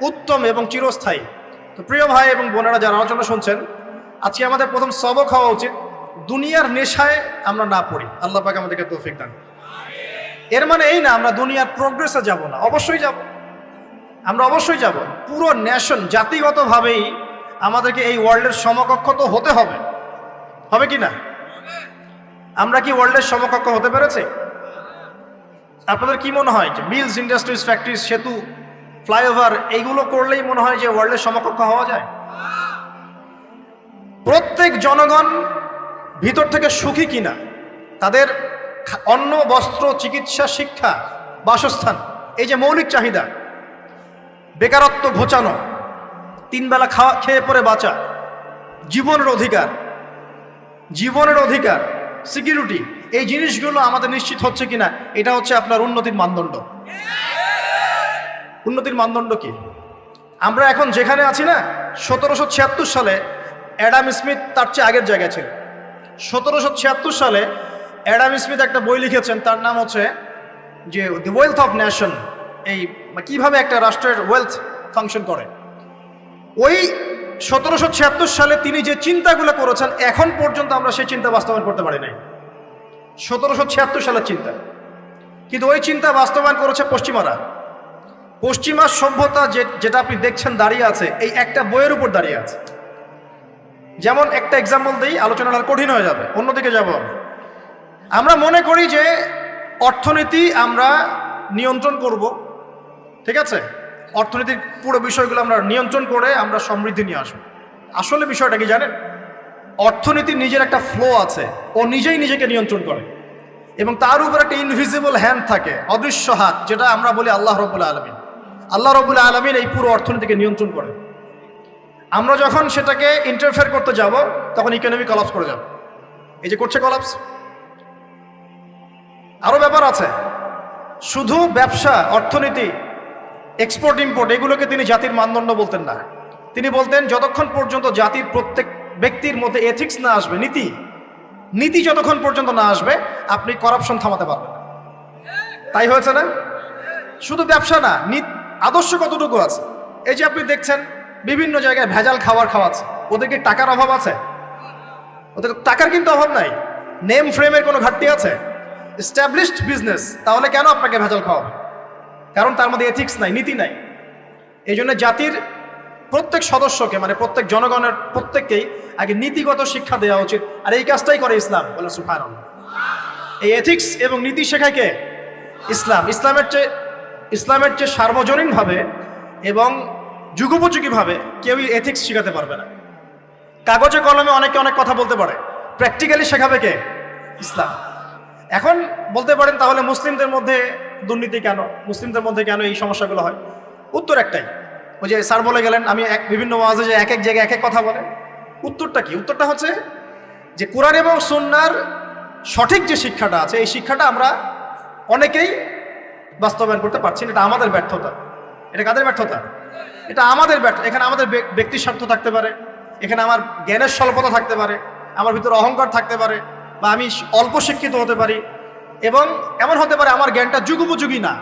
উত্তম এবং চিরস্থায়ী। তো প্রিয় ভাই এবং বোনেরা যারা আলোচনা শুনছেন, আজকে আমাদের প্রথম সবক হওয়া উচিত দুনিয়ার নেশায় আমরা না পড়ি। আল্লাহ পাক আমাদেরকে তৌফিক দান। এর মানে এই না আমরা দুনিয়ার প্রোগ্রেসে যাব না, অবশ্যই যাব, আমরা অবশ্যই যাব। পুরো নেশন, জাতিগতভাবেই আমাদেরকে এই ওয়ার্ল্ডের সমকক্ষ তো হতে হবে, হবে কি না? আমরা কি ওয়ার্ল্ডের সমকক্ষ হতে পেরেছি? আপনাদের কি মনে হয় যে মিলস, ইন্ডাস্ট্রিজ, ফ্যাক্টরিজ, সেতু, ফ্লাইওভার এইগুলো করলেই মনে হয় যে ওয়ার্ল্ডের সমকক্ষ হওয়া যায়? প্রত্যেক জনগণ ভিতর থেকে সুখী কিনা, তাদের অন্ন, বস্ত্র, চিকিৎসা, শিক্ষা, বাসস্থান, এই যে মৌলিক চাহিদা, বেকারত্ব ঘোচানো, 3 বেলা খেয়ে পরে বাঁচা, জীবনের অধিকার, সিকিউরিটি, এই জিনিসগুলো আমাদের নিশ্চিত হচ্ছে কিনা, এটা হচ্ছে আপনার উন্নতির মানদণ্ড। উন্নতির মানদণ্ড কি? আমরা এখন যেখানে আছি না, 1776 সালে অ্যাডাম স্মিথ তার চেয়ে আগের জায়গায় ছিল। 1776 সালে অ্যাডাম স্মিথ একটা বই লিখেছেন, তার নাম হচ্ছে যে দি ওয়েলথ অফ নেশন, এই কিভাবে একটা রাষ্ট্রের ওয়েলথ ফাংশন করে। ওই 1776 সালে তিনি যে চিন্তাগুলো করেছেন, এখন পর্যন্ত আমরা সেই চিন্তা বাস্তবায়ন করতে পারি নাই। 1776 সালের চিন্তা, কিন্তু ওই চিন্তা বাস্তবায়ন করেছে পশ্চিমারা। পশ্চিমা সভ্যতা যেটা আপনি দেখছেন দাঁড়িয়ে আছে, এই একটা বইয়ের উপর দাঁড়িয়ে আছে। যেমন একটা এক্সাম্পল দিই, আলোচনাটা কঠিন হয়ে যাবে, অন্যদিকে যাব। আমরা মনে করি যে অর্থনীতি আমরা নিয়ন্ত্রণ করব, ঠিক আছে, অর্থনীতির পুরো বিষয়গুলো আমরা নিয়ন্ত্রণ করে আমরা সমৃদ্ধি নিয়ে আসবো। আসলে বিষয়টা কি জানেন? অর্থনীতির নিজের একটা ফ্লো আছে, ও নিজেই নিজেকে নিয়ন্ত্রণ করে, এবং তার উপর একটা ইনভিজিবল হ্যান্ড থাকে, অদৃশ্য হাত, যেটা আমরা বলি আল্লাহ রাব্বুল আলামিন। আল্লাহ রাব্বুল আলামিন এই পুরো অর্থনীতিকে নিয়ন্ত্রণ করে। আমরা যখন সেটাকে ইন্টারফেয়ার করতে যাব, তখন ইকোনমি কলাপস করে যাবে। এই যে করছে কলাপস। আরো ব্যাপার আছে, শুধু ব্যবসা, অর্থনীতি, এক্সপোর্ট ইম্পোর্ট, এগুলোকে তিনি জাতির মানদণ্ড বলতেন না। তিনি বলতেন যতক্ষণ পর্যন্ত জাতির প্রত্যেক ব্যক্তির মধ্যে এথিক্স না আসবে, নীতি যতক্ষণ পর্যন্ত না আসবে, আপনি করাপশন থামাতে পারবেন না। তাই হয়েছে না? শুধু ব্যবসা না, আদর্শ কতটুকু আছে? এই যে আপনি দেখছেন বিভিন্ন জায়গায় ভেজাল খাবার খাওয়াচ্ছে, ওদেরকে টাকার অভাব আছে? ওদের টাকার কিন্তু অভাব নাই। নেম ফ্রেমের কোনো ঘাটতি আছে? এস্টাবলিশড বিজনেস, তাহলে কেন আপনাকে ভেজাল খাওয়াবে? কারণ তার মধ্যে এথিক্স নাই, নীতি নাই। এই জন্য জাতির প্রত্যেক সদস্যকে, মানে প্রত্যেক জনগণের প্রত্যেককেই আগে নীতিগত শিক্ষা দেওয়া উচিত। আর এই কাজটাই করে ইসলাম, বলে সুবহানাল্লাহ। এই এথিক্স এবং নীতি শেখায় কে? ইসলামের চেয়ে সার্বজনীনভাবে এবং যুগোপযোগীভাবে কেউই এথিক্স শেখাতে পারবে না। কাগজে কলমে অনেকে অনেক কথা বলতে পারে, প্র্যাকটিক্যালি শেখাবে কে? ইসলাম। এখন বলতে পারেন তাহলে মুসলিমদের মধ্যে দুর্নীতি কেন, মুসলিমদের মধ্যে কেন এই সমস্যাগুলো হয়? উত্তর একটাই, ওই যে স্যার বলে গেলেন আমি বিভিন্ন ওয়াজে যে এক এক জায়গায় এক এক কথা বলে। উত্তরটা কি? উত্তরটা হচ্ছে যে কোরআন এবং সুন্নাহর সঠিক যে শিক্ষাটা আছে এই শিক্ষাটা আমরা অনেকেই বাস্তবায়ন করতে পারছি না। এটা আমাদের ব্যর্থতা। এটা কাদের ব্যর্থতা? এটা আমাদের ব্যর্থ। এখানে আমাদের ব্যক্তি স্বার্থ থাকতে পারে, এখানে আমার জ্ঞানের স্বল্পতা থাকতে পারে, আমার ভিতরে অহংকার থাকতে পারে, বা আমি অল্প শিক্ষিত হতে পারি, এবং এমন হতে পারে আমার জ্ঞানটা যুগোপযোগী না।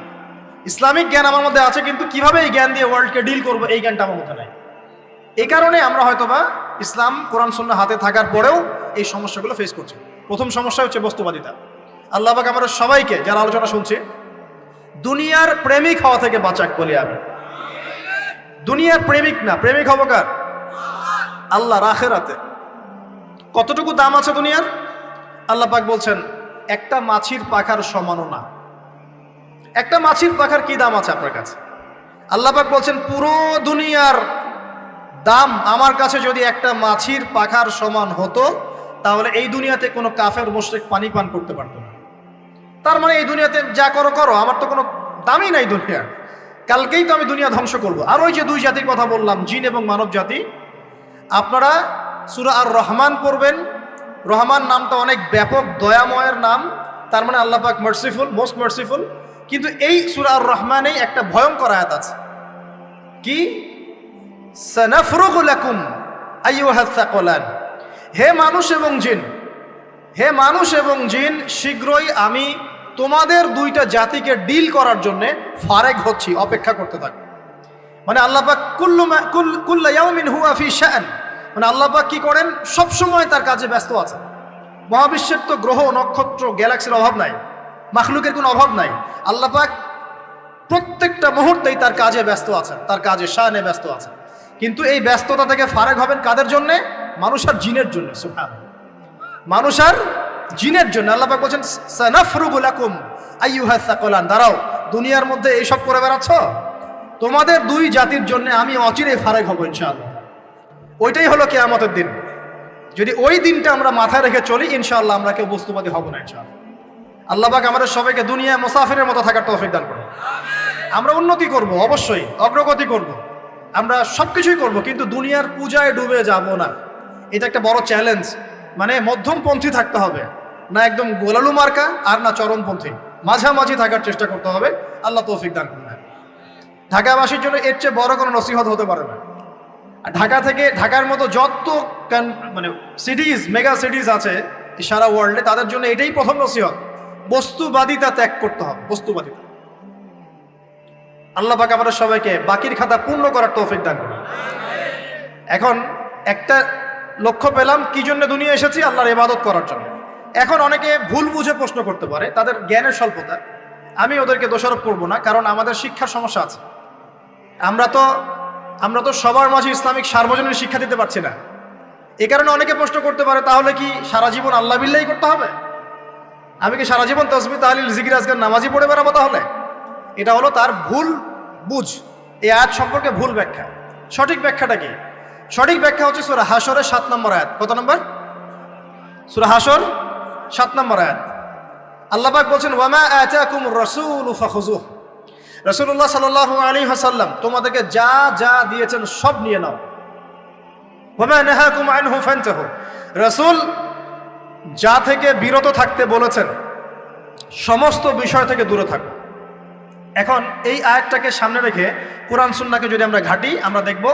ইসলামিক জ্ঞান আমার মধ্যে আছে কিন্তু কিভাবে এই জ্ঞান দিয়ে ওয়ার্ল্ডকে ডিল করবো এই জ্ঞানটা আমার মধ্যে নাই। এই কারণে আমরা হয়তোবা ইসলাম কোরআন সুন্নাহ হাতে থাকার পরেও এই সমস্যাগুলো ফেস করছি। প্রথম সমস্যা হচ্ছে বস্তুবাদিতা। আল্লাহ পাক আমাদের সবাইকে যারা আলোচনা শুনছে দুনিয়ার প্রেমিক হওয়া থেকে বাঁচাক বলি আমি। দুনিয়ার প্রেমিক না, প্রেমিক হব কার? আল্লাহর আখিরাতে। কতটুকু দাম আছে দুনিয়ার? আল্লাহ পাক বলছেন একটা মাছির পাখার সমানও না। একটা মাছির পাখার কি দাম আছে আপনার কাছে? আল্লাহ পাক বলছেন পুরো দুনিয়ার দাম আমার কাছে যদি একটা মাছির পাখার সমান হতো তাহলে এই দুনিয়াতে কোনো কাফের মুশরিক পানি পান করতে পারতো না। তার মানে এই দুনিয়াতে যা করো করো, আমার তো কোনো দামই নাই দুনিয়ার। কালকেই তো আমি দুনিয়া ধ্বংস করব। আর ওই যে দুই জাতির কথা বললাম, জিন এবং মানব জাতি, আপনারা সূরা আর রহমান পড়বেন। রহমান নামটা অনেক ব্যাপক দয়াময়ের নাম, তার মানে আল্লাহ পাক মার্সিফুল, মোস্ট মার্সিফুল। কিন্তু এই সূরা আর রহমানেই একটা ভয়ঙ্কর আয়াত আছে, কি? সানাফরুগু লাকুম আইয়ুহাস সাকলান। হে মানুষ এবং জিন, হে মানুষ এবং জিন, শীঘ্রই আমি তোমাদের দুইটা জাতিকে ডিল করার জন্য ফারেক হচ্ছি, অপেক্ষা করতে থাকো। মানে আল্লাহ পাক কুল্লু ইয়াউমিন হুয়া ফি শাআন, মানে আল্লাহ পাক কি করেন? সব সময় তার কাজে ব্যস্ত আছে। মহাবিশ্বের তো গ্রহ নক্ষত্র গ্যালাক্সির অভাব নাই, মাখলুকের কোনো অভাব নাই। আল্লাহ পাক প্রত্যেকটা মুহূর্তেই তার কাজে ব্যস্ত আছেন, তার কাজে শানে ব্যস্ত আছেন। কিন্তু এই ব্যস্ততা থেকে ফারেক হবেন কাদের জন্য? মানুষ আর জিনের জন্য। সুবহানাল্লাহ, মানুষ আর জিনের জন্য। আল্লাহ পাক বলেন সানাফরুগু লাকুম আইয়ুহাস সাকলান। দাঁড়াও, দুনিয়ার মধ্যে এইসব করে বেড়াচ্ছ, তোমাদের দুই জাতির জন্য আমি অচিরেই ফারেক হব ইনশাআল্লাহ। ওইটাই হলো কিয়ামতের দিন। যদি ওই দিনটা আমরা মাথায় রেখে চলি ইনশাআল্লাহ আমরা কেউ বস্তুবাদী হব না ইনশাআল্লাহ। আল্লাহ পাক আমাদের সবাইকে দুনিয়া মুসাফিরের মতো থাকার তৌফিক দান করুন। আমরা উন্নতি করব, অবশ্যই অগ্রগতি করব, আমরা সবকিছুই করব, কিন্তু দুনিয়ার পূজায় ডুবে যাব না। এটা একটা বড় চ্যালেঞ্জ। মানে মধ্যমপন্থী থাকতে হবে, না একদম গোলালু মার্কা আর না চরমপন্থী, মাঝামাঝি থাকার চেষ্টা করতে হবে। আল্লাহ তৌফিক দান করুন। ঢাকাবাসীর জন্য এর চেয়ে বড় কোনো নসিহত হতে পারে না। ঢাকা থেকে, ঢাকার মতো যত মানে সিটিজ, মেগা সিটিজ আছে সারা ওয়ার্ল্ডে, তাদের জন্য এটাই প্রথম নসিহত, বস্তুবাদিতা ত্যাগ করতে হবে। বস্তুবাদিতা। আল্লাহ পাক আমাদের সবাইকে বাকির খাতা পূর্ণ করার তৌফিক দান করুন। এখন একটা লক্ষ্য পেলাম, কি জন্য দুনিয়া এসেছি? আল্লাহর ইবাদত করার জন্য। এখন অনেকে ভুল বুঝে প্রশ্ন করতে পারে, তাদের জ্ঞানের স্বল্পতা। আমি ওদেরকে দোষারোপ করব না, কারণ আমাদের শিক্ষার সমস্যা আছে। আমরা তো সবার মাঝে ইসলামিক সার্বজনীন শিক্ষা দিতে পারছি না। এই কারণে অনেকে প্রশ্ন করতে পারে, তাহলে কি সারা জীবন আল্লাহ বিল্লাহি করতে হবে? আমি কি সারা জীবন তাসবিহ তাহলিল জিকির আজকার নামাজি পড়ে বেড়াবো? তাহলে এটা হলো তার ভুল বুঝ। এই আয়াত সম্পর্কে ভুল ব্যাখ্যা। সঠিক ব্যাখ্যাটা কি? সঠিক ব্যাখ্যা হচ্ছে সূরা হাশরের 7 নম্বর আয়াত। কত নম্বর? সূরা হাশর 7 নম্বর আয়াত। আল্লাহ পাক বলছেন ওয়ামা আতাকুমুর রাসূলু ফাখুযুহ। রাসূলুল্লাহ সাল্লাল্লাহু আলাইহি ওয়াসাল্লাম তোমাদেরকে যা যা দিয়েছেন সব নিয়ে নাও। ওয়ামা নাহাকুম আনহু ফান্তাহু। রাসূল যা থেকে বিরত থাকতে বলেছেন সমস্ত বিষয় থেকে দূরে থাকো। এখন এই আয়াতটাকে সামনে রেখে কোরআন সুন্নাহকে যদি আমরা ঘাঁটি, আমরা দেখব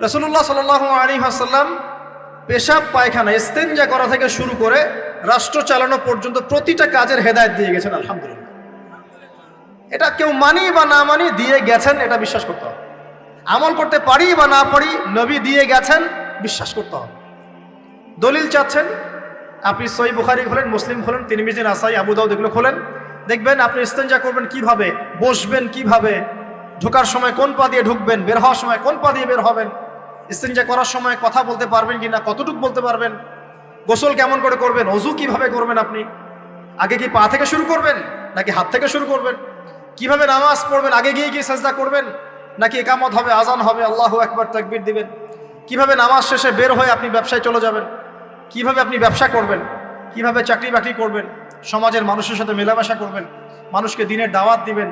রাসূলুল্লাহ সাল্লাল্লাহু আলাইহি ওয়াসাল্লাম পেশাব পায়খানা ইস্তেঞ্জা করা থেকে শুরু করে রাষ্ট্র চালানো পর্যন্ত প্রতিটা কাজের হেদায়েত দিয়ে গেছেন। আলহামদুলিল্লাহ। এটা কেউ মানি বা না মানি, দিয়ে গেছেন, এটা বিশ্বাস করতে হবে। আমল করতে পারি বা না পারি, নবী দিয়ে গেছেন, বিশ্বাস করতে হবে। দলিল চাচ্ছেন, আপনি সহিহ বুখারী খোলেন, মুসলিম খোলেন, তিরমিজি, নাসাই, আবু দাউদ এগুলো খোলেন, দেখবেন আপনি ইস্তেঞ্জা করবেন কিভাবে, বসবেন কিভাবে, ঢোকার সময় কোন পা দিয়ে ঢুকবেন, বের হওয়ার সময় কোন পা দিয়ে বের হবেন, ইস্তেঞ্জা করার সময় কথা বলতে পারবেন কিনা, কতটুকু বলতে পারবেন, গোসল কেমন করে করবেন, ওযু কিভাবে করবেন, আপনি আগে কি পা থেকে শুরু করবেন নাকি হাত থেকে শুরু করবেন? কিভাবে নামাজ পড়বেন? আগে গিয়ে গিয়ে সাজদা করবেন নাকি একামত হবে, আজান হবে, আল্লাহু আকবার তাকবীর দিবেন? কিভাবে নামাজ শেষে বের হয়ে আপনি ব্যবসায় চলে যাবেন? কিভাবে আপনি ব্যবসা করবেন? কিভাবে চাকরি বাকরি করবেন? সমাজের মানুষের সাথে মেলামেশা করবেন, মানুষকে দিনের দাওয়াত দিবেন?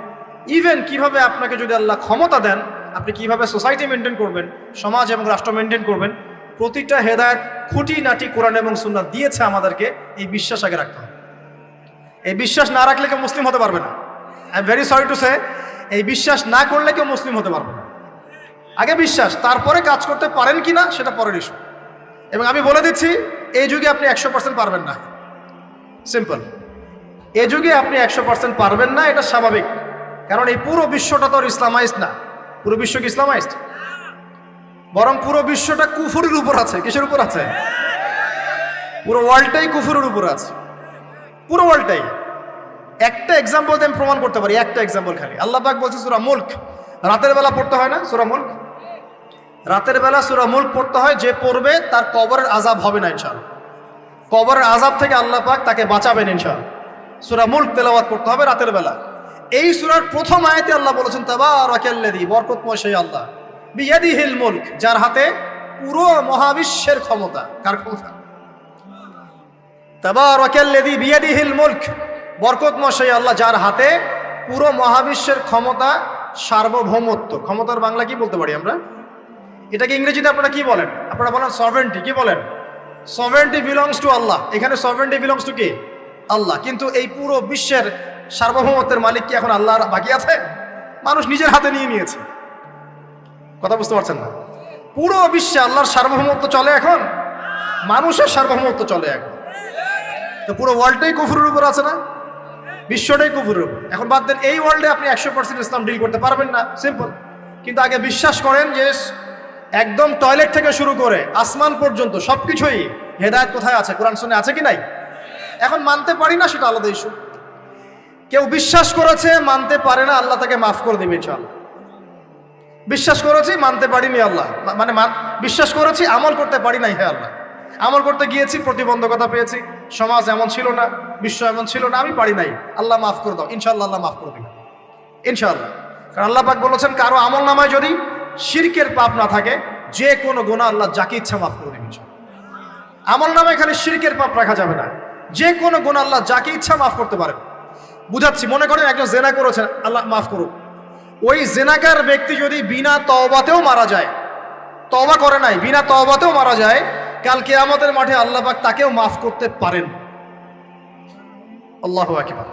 ইভেন কিভাবে আপনাকে যদি আল্লাহ ক্ষমতা দেন, আপনি কিভাবে সোসাইটি মেনটেন করবেন, সমাজ এবং রাষ্ট্র মেনটেন করবেন, প্রতিটা হেদায়েত খুঁটিনাটি কোরআন এবং সুন্নাহ দিয়েছে আমাদেরকে। এই বিশ্বাস আগে রাখতে হবে। এই বিশ্বাস না রাখলে কেউ মুসলিম হতে পারবে না। I am very sorry to say, এই বিশ্বাস না করলে কেউ মুসলিম হতে পারবে না। আগে বিশ্বাস, তারপরে কাজ করতে পারেন কি না সেটা পরের ইস্যু। এবং আমি বলে দিচ্ছি, এই যুগে আপনি 100% পারবেন না। সিম্পল, এই যুগে আপনি 100% পারবেন না, এটা স্বাভাবিক। কারণ এই পুরো বিশ্বটা তো ইসলামাইজড না। পুরো বিশ্ব কি ইসলামাইজড? বরং পুরো বিশ্বটা কুফরের উপর আছে। কিসের উপর আছে? পুরো ওয়ার্ল্ডটাই কুফরের উপর আছে, পুরো ওয়ার্ল্ডটাই। একটা এক্সাম্পল দিয়ে আমি প্রমাণ করতে পারি, একটা এক্সাম্পল খালি। আল্লাহ পাক বলছে সূরা মুলক, রাতের বেলা পড়তে হয় না সূরা মুলক? রাতের বেলা সূরা মুলক পড়তে হয়। যে পড়বে তার কবরের আযাব হবে না ইনশাআল্লাহ। কবরের আযাব থেকে আল্লাহ পাক তাকে বাঁচাবেন ইনশাআল্লাহ। সূরা মুলক তেলাওয়াত করতে হবে রাতের বেলা। এই সূরার প্রথম আয়াতে আল্লাহ বলেছেন তাবারাকাল্লাযী, বরকতময় সেই আল্লাহ, বিয়াদিহিল মুলক, যার হাতে পুরো মহাবিশ্বের ক্ষমতা। কার ক্ষমতা? তাবারাকাল্লাযী বিয়াদিহিল মুলক, বরকতময় সেই আল্লাহ যার হাতে পুরো মহাবিশ্বের ক্ষমতা, সার্বভৌমত্ব। ক্ষমতার বাংলা কি বলতে পারি আমরা? এটাকে ইংরেজিতে আপনারা কি বলেন? আপনারা বলেন সভারেন্টি। কি বলেন? সভারেন্টি বিলংস টু আল্লাহ। এখানে সভারেন্টি বিলংস টু কি? আল্লাহ। কিন্তু এই পুরো বিশ্বের সার্বভৌমত্বের মালিক কি এখন আল্লাহ বাকি আছে? মানুষ নিজের হাতে নিয়ে নিয়েছে। কথা বুঝতে পারছেন না? পুরো বিশ্বে আল্লাহর সার্বভৌমত্ব চলে এখন, মানুষের সার্বভৌমত্ব চলে এখন। তো পুরো ওয়ার্ল্ডটাই কুফরের উপর আছে না? বিশ্বটাই কুফরের উপর। এখন বাদ দেন, এই ওয়ার্ল্ডে আপনি 100% ইসলাম ডিল করতে পারবেন না, সিম্পল। কিন্তু আগে বিশ্বাস করেন যে একদম টয়লেট থেকে শুরু করে আসমান পর্যন্ত সবকিছুই হেদায়েত কোথায় আছে? কোরআন সুন্নাহ আছে কি নাই? এখন মানতে পারি না, সেটা আলাদা ইস্যু। কেউ বিশ্বাস করেছে, মানতে পারে না, আল্লাহ তাকে মাফ করে দেবে ইনশাআল্লাহ। বিশ্বাস করেছি, মানতে পারিনি, আল্লাহ মানে বিশ্বাস করেছি, আমল করতে পারি নাই, হে আল্লাহ আমল করতে গিয়েছি, প্রতিবন্ধকতা পেয়েছি, সমাজ এমন ছিল না, বিশ্ব এমন ছিল না, আমি পারি নাই, আল্লাহ মাফ করে দাও। ইনশাআল্লাহ আল্লাহ মাফ করে দেবে ইনশাআল্লাহ। কারণ আল্লাহ পাক বলেছেন, কারো আমল নামায় যদি শিরকের পাপ না থাকে, যে কোনো গুনাহ আল্লাহ যাকে ইচ্ছা মাফ করে দেবে। আমল নামায় খালি শিরকের পাপ রাখা যাবে না, যে কোনো গুনাহ আল্লাহ যাকে ইচ্ছা মাফ করতে পারেন। বুঝাচ্ছি, মনে করেন একজন জেনা করেছেন, আল্লাহ মাফ করুক। ওই জেনাকার ব্যক্তি যদি বিনা তওবাতেও মারা যায়, তওবা করে নাই, বিনা তওবাতেও মারা যায়, কাল কিয়ামতের মাঠে আল্লাহ পাক তাকেও মাফ করতে পারেন। আল্লাহু আকবার।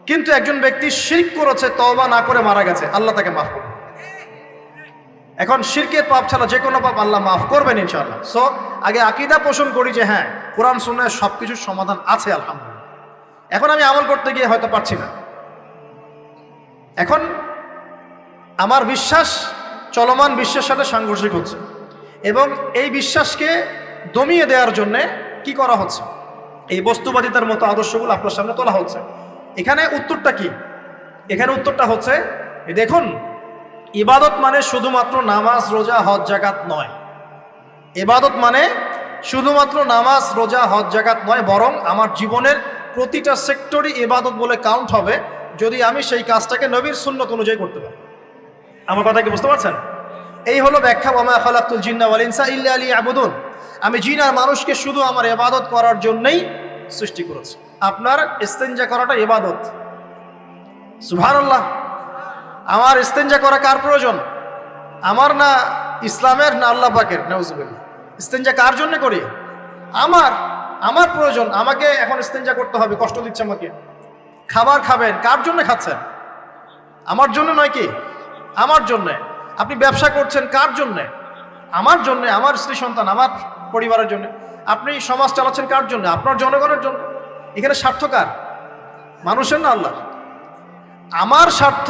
কিন্তু একজন ব্যক্তি শিরক করেছে, তওবা না করে মারা গেছে, আল্লাহ তাকে মাফ করবে। এখন শিরকের পাপ ছাড়া যে কোনো পাপ আল্লাহ মাফ করবেন ইনশাআল্লাহ। সো আগে আকীদা পোষণ করি যে হ্যাঁ, কোরআন সুন্নাহয় সবকিছুর সমাধান আছে আলহামদুলিল্লাহ। এখন আমি আমল করতে গিয়ে হয়তো পারছি না। এখন আমার বিশ্বাস চলমান বিশ্বের সাথে সাংঘর্ষিক হচ্ছে, এবং এই বিশ্বাসকে দমিয়ে দেওয়ার জন্যে কি করা হচ্ছে? এই বস্তুবাদিতার মতো আদর্শগুলো আপনার সামনে তোলা হচ্ছে। এখানে উত্তরটা কি? এখানে উত্তরটা হচ্ছে, দেখুন, ইবাদত মানে শুধুমাত্র নামাজ, রোজা, হজ, যাকাত নয়। ইবাদত মানে শুধুমাত্র নামাজ, রোজা, হজ, যাকাত নয়, বরং আমার জীবনের প্রতিটা সেক্টরই ইবাদত বলে কাউন্ট হবে যদি আমি সেই কাজটাকে নবীর সুন্নত অনুযায়ী করতে পারি। আমার কথা কি বুঝতে পারছেন? এই হলো ব্যাখ্যা, ওয়া মা খালাকতুল জিন্না ওয়াল ইনসা ইল্লা লিয়াবুদুন। আমি জিন আর মানুষকে শুধু আমার ইবাদত করার জন্যই সৃষ্টি করেছি। আপনার ইস্তেনজা করাটা ইবাদত। সুবহানাল্লাহ। আমার ইস্তেনজা করা কার প্রয়োজন? আমার না ইসলামের, না আল্লাহ পাকের? নাউজুবিল্লাহ। ইস্তেনজা কার জন্য করি? আমার প্রয়োজন। আমাকে এখন ইস্তেনজা করতে হবে, কষ্ট দিচ্ছে আমাকে। খাবার খাবেন, কার জন্য খাচ্ছেন? আমার জন্য নয় কি? আমার জন্যে। আপনি ব্যবসা করছেন, কার জন্যে? আমার জন্যে, আমার স্ত্রী সন্তান, আমার পরিবারের জন্য। আপনি সমাজ চালাচ্ছেন কার জন্য? আপনার জনগণের জন্য। এখানে স্বার্থ কার? মানুষের না আল্লাহর? আমার স্বার্থ,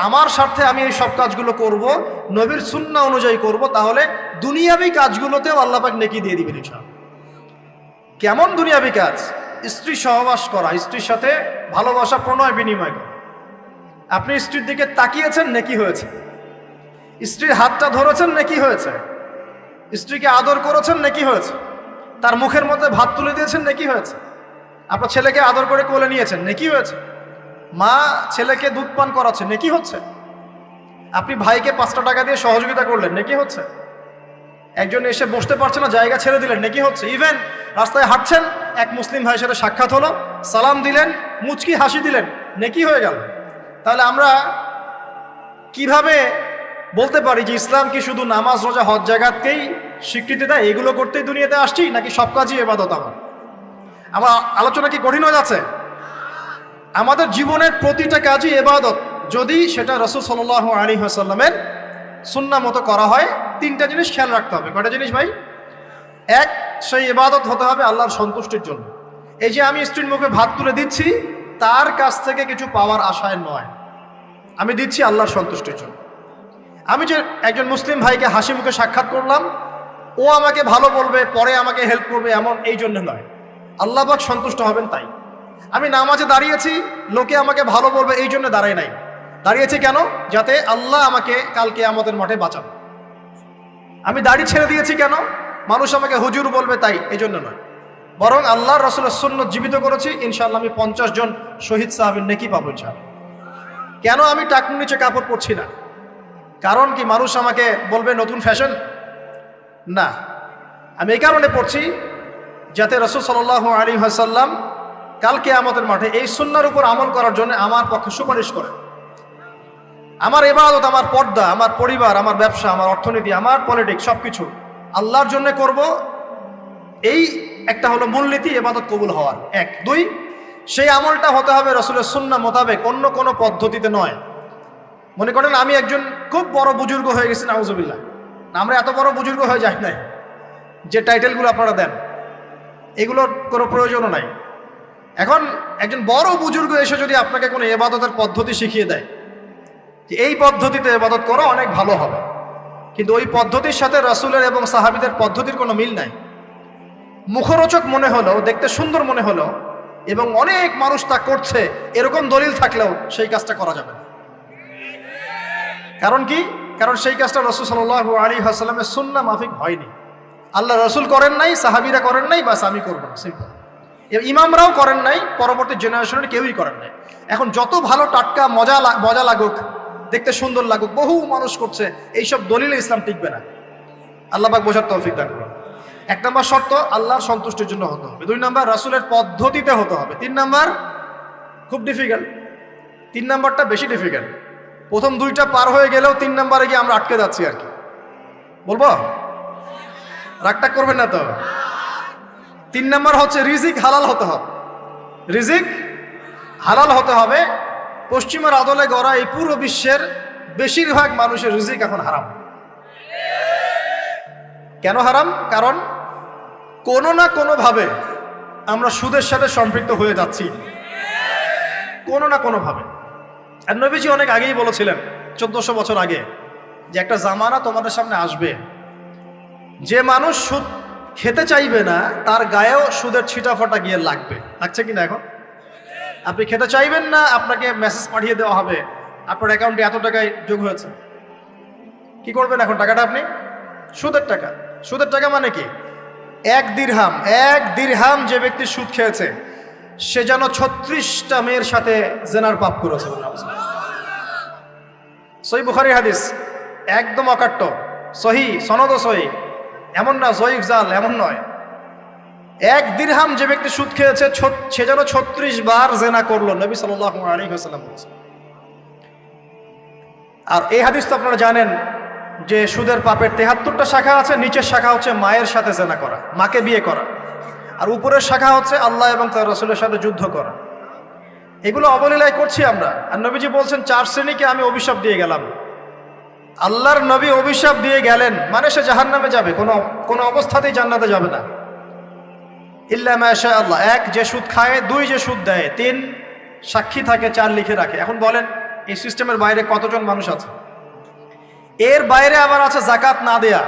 আমার স্বার্থে আমি এই সব কাজগুলো করব, নবীর সুন্নাহ অনুযায়ী করব, তাহলে দুনিয়াবি কাজগুলোতেও আল্লাহ পাক নেকি দিয়ে দিবেন ইনশাআল্লাহ। কেমন দুনিয়াবি কাজ? স্ত্রী সহবাস করা, স্ত্রীর সাথে ভালোবাসা, প্রণয় বিনিময় করা। আপনি স্ত্রীর দিকে তাকিয়েছেন, নেকি হয়েছে। স্ত্রীর হাতটা ধরেছেন, নেকি হয়েছে। স্ত্রীকে আদর করেছেন, নেকি হয়েছে। তার মুখের মধ্যে ভাত তুলে দিয়েছেন, নেকি হয়েছে। আপনার ছেলেকে আদর করে কোলে নিয়েছেন, নেকি হয়েছে। মা ছেলেকে দুধ পান করাচ্ছে, নেকি হচ্ছে। আপনি ভাইকে 5টা টাকা দিয়ে সহযোগিতা করলেন, নেকি হচ্ছে। একজন এসে বসতে পারছে না, জায়গা ছেড়ে দিলেন, নেকি হচ্ছে। ইভেন রাস্তায় হাঁটছেন, এক মুসলিম ভাইয়ের সাথে সাক্ষাৎ হলো, সালাম দিলেন, মুচকি হাসি দিলেন, নেকি হয়ে গেল। তাহলে আমরা কিভাবে বলতে পারি যে ইসলাম কি শুধু নামাজ রোজা হজ জাকাতকেই স্বীকৃতি দেয়, এগুলো করতেই দুনিয়াতে আসছি, নাকি সব কাজই ইবাদত? আমার আলোচনা কি কঠিন হয়ে যাচ্ছে? আমাদের জীবনের প্রতিটা কাজই ইবাদত, যদি সেটা রাসূল সাল্লাল্লাহু আলাইহি ওয়াসাল্লামের সুন্নাহ মতো করা হয়। 3টা জিনিস খেয়াল রাখতে হবে। কয়টা জিনিস ভাই? এক, সেই ইবাদত হতে হবে আল্লাহর সন্তুষ্টির জন্য। এই যে আমি স্ত্রীর মুখে ভাত তুলে দিচ্ছি, তার কাছ থেকে কিছু পাওয়ার আশায় নয়, আমি দিচ্ছি আল্লাহর সন্তুষ্টির জন্য। আমি যে একজন মুসলিম ভাইকে হাসি মুখে সাক্ষাৎ করলাম, ও আমাকে ভালো বলবে, পরে আমাকে হেল্প করবে, এমন এই জন্য নয়, আল্লাহ পাক সন্তুষ্ট হবেন তাই। আমি নামাজে দাঁড়িয়েছি, লোকে আমাকে ভালো বলবে এই জন্য দাঁড়াই নাই, দাঁড়িয়েছি কেন? যাতে আল্লাহ আমাকে কালকে কিয়ামতের মাঠে বাঁচান। আমি দাড়ি ছেড়ে দিয়েছি কেন? মানুষ আমাকে হুজুর বলবে তাই, এই জন্য নয়, বরং আল্লাহর রাসূলের সুন্নাত জীবিত করেছি, ইনশাআল্লাহ আমি 50 জন শহীদ সাহাবীর নেকি পাবো ইনশাআল্লাহ। কেন আমি টাকনুর নিচে কাপড় পরছি না? কারণ কি মানুষ আমাকে বলবে নতুন ফ্যাশন? না, আমি এই কারণে পড়ছি যাতে রাসূল সাল্লাল্লাহু আলাইহি ওয়াসাল্লাম কাল কিয়ামতের মাঠে এই সুন্নাহর উপর আমল করার জন্য আমার পক্ষে সুপারিশ করেন। আমার ইবাদত, আমার পর্দা, আমার পরিবার, আমার ব্যবসা, আমার অর্থনীতি, আমার পলিটিক্স সবকিছু আল্লাহর জন্য করব, এই একটা হলো মূলনীতি ইবাদত কবুল হওয়ার। 1, 2, সেই আমলটা হতে হবে রাসূলের সুন্নাহ মোতাবেক, অন্য কোনো পদ্ধতিতে নয়। মনে করেন আমি একজন খুব বড় বুজুর্গ হয়ে গেছি, নাউজুবিল্লাহ, আমরা এত বড় বুজুর্গ হয়ে যাই নাই, যে টাইটেলগুলো আপনারা দেন এগুলোর কোনো প্রয়োজনও নাই। এখন একজন বড় বুজুর্গ এসে যদি আপনাকে কোনো ইবাদতের পদ্ধতি শিখিয়ে দেয় যে এই পদ্ধতিতে ইবাদত করো, অনেক ভালো হবে, কিন্তু ওই পদ্ধতির সাথে রাসূলের এবং সাহাবীদের পদ্ধতির কোনো মিল নাই। মুখরোচক মনে হলো, দেখতে সুন্দর মনে হলো, এবং অনেক মানুষ তা করছে, এরকম দলিল থাকলেও সেই কাজটা করা যাবে না। কারণ কি? কারণ সেই কাজটা রাসূল সাল্লাল্লাহু আলাইহি ওয়াসাল্লামের সুন্নাহ মাফিক হয়নি। আল্লাহ রাসূল করেন নাই, সাহাবীরা করেন নাই, বাস আমি করব না, সিম্পল। ইমামরাও করেন নাই, পরবর্তী জেনারেশনের কেউই করেন নাই। এখন যত ভালো টাটকা মজা লাগুক, দেখতে সুন্দর লাগুক, বহু মানুষ করছে, এইসব দলিলে ইসলাম টিকবে না। আল্লাহ পাক বোঝার তৌফিক দান করুন। 1 নম্বর শর্ত, আল্লাহর সন্তুষ্টির জন্য হতে হবে। 2 নম্বর, রাসূলের পদ্ধতিতে হতে হবে। 3 নম্বর, খুব ডিফিকাল্ট, 3 নম্বরটা বেশি ডিফিকাল্ট। প্রথম 2টা পার হয়ে গেলেও 3 নম্বরে গিয়ে আমরা আটকে যাচ্ছি আর কি। বলবো? রাগটা করবেন না তো? 3 নম্বর হচ্ছে রিজিক হালাল হতে হবে। রিজিক হালাল হতে হবে। পশ্চিমের আদলে গড়া এই পুরো বিশ্বের বেশিরভাগ মানুষের রিজিক এখন হারাম। কেন হারাম? কারণ কোনো না কোনোভাবে আমরা সুদের সাথে সম্পৃক্ত হয়ে যাচ্ছি, কোনো না কোনোভাবে। আর নবীজি অনেক আগেই বলেছিলেন, 1400 বছর আগে, যে একটা জামানা তোমাদের সামনে আসবে, যে মানুষ সুদ খেতে চাইবে না তার গায়েও সুদের ছিটাফাটা গিয়ে লাগবে। লাগছে কিনা? এখন আপনি খেতে চাইবেন না, আপনাকে মেসেজ পাঠিয়ে দেওয়া হবে আপনার অ্যাকাউন্টে এত টাকায় যোগ হয়েছে। কি করবেন এখন? টাকাটা আপনি সুদের টাকা। সুদের টাকা মানে কি? 1 দিরহাম যে ব্যক্তি সুদ খেয়েছে সে যেন 36টা মেয়ের সাথে জেনার পাপ করেছে। সহিহ বুখারী হাদিস, একদম অকাট্য, সহিহ, সনদ সহিহ, এমন না জয়ীফ জাল, এমন নয়। 1 দিরহাম যে ব্যক্তি সুদ খেয়েছে সে যেন 36 বার জেনা করলো, নবী সাল্লাল্লাহু আলাইহি ওয়াসাল্লাম বলেছেন। আর এই হাদিস তো আপনারা জানেন যে সুদের পাপের 73টা শাখা আছে। নিচের শাখা হচ্ছে মায়ের সাথে জেনা করা, মাকে বিয়ে করা, আর উপরের শাখা হচ্ছে আল্লাহ এবং তার রাসূলের সাথে যুদ্ধ করা। এগুলো অবলীলায় করছি আমরা। আর নবীজি বলছেন 4 শ্রেণীকে আমি অভিশাপ দিয়ে গেলাম। আল্লাহর নবী অভিশাপ দিয়ে গেলেন মানে সে জাহান্নামে যাবে, কোনো অবস্থাতেই জান্নাতে যাবে না। ইল্লা মা শা আল্লাহ। 1, যে সুদ খায়। 2, যে সুদ দেয়। 3, সাক্ষী থাকে। 4, লিখে রাখে। এখন বলেন এই সিস্টেমের বাইরে কতজন মানুষ আছে? এর বাইরে আবার আছে যাকাত না দেয়া,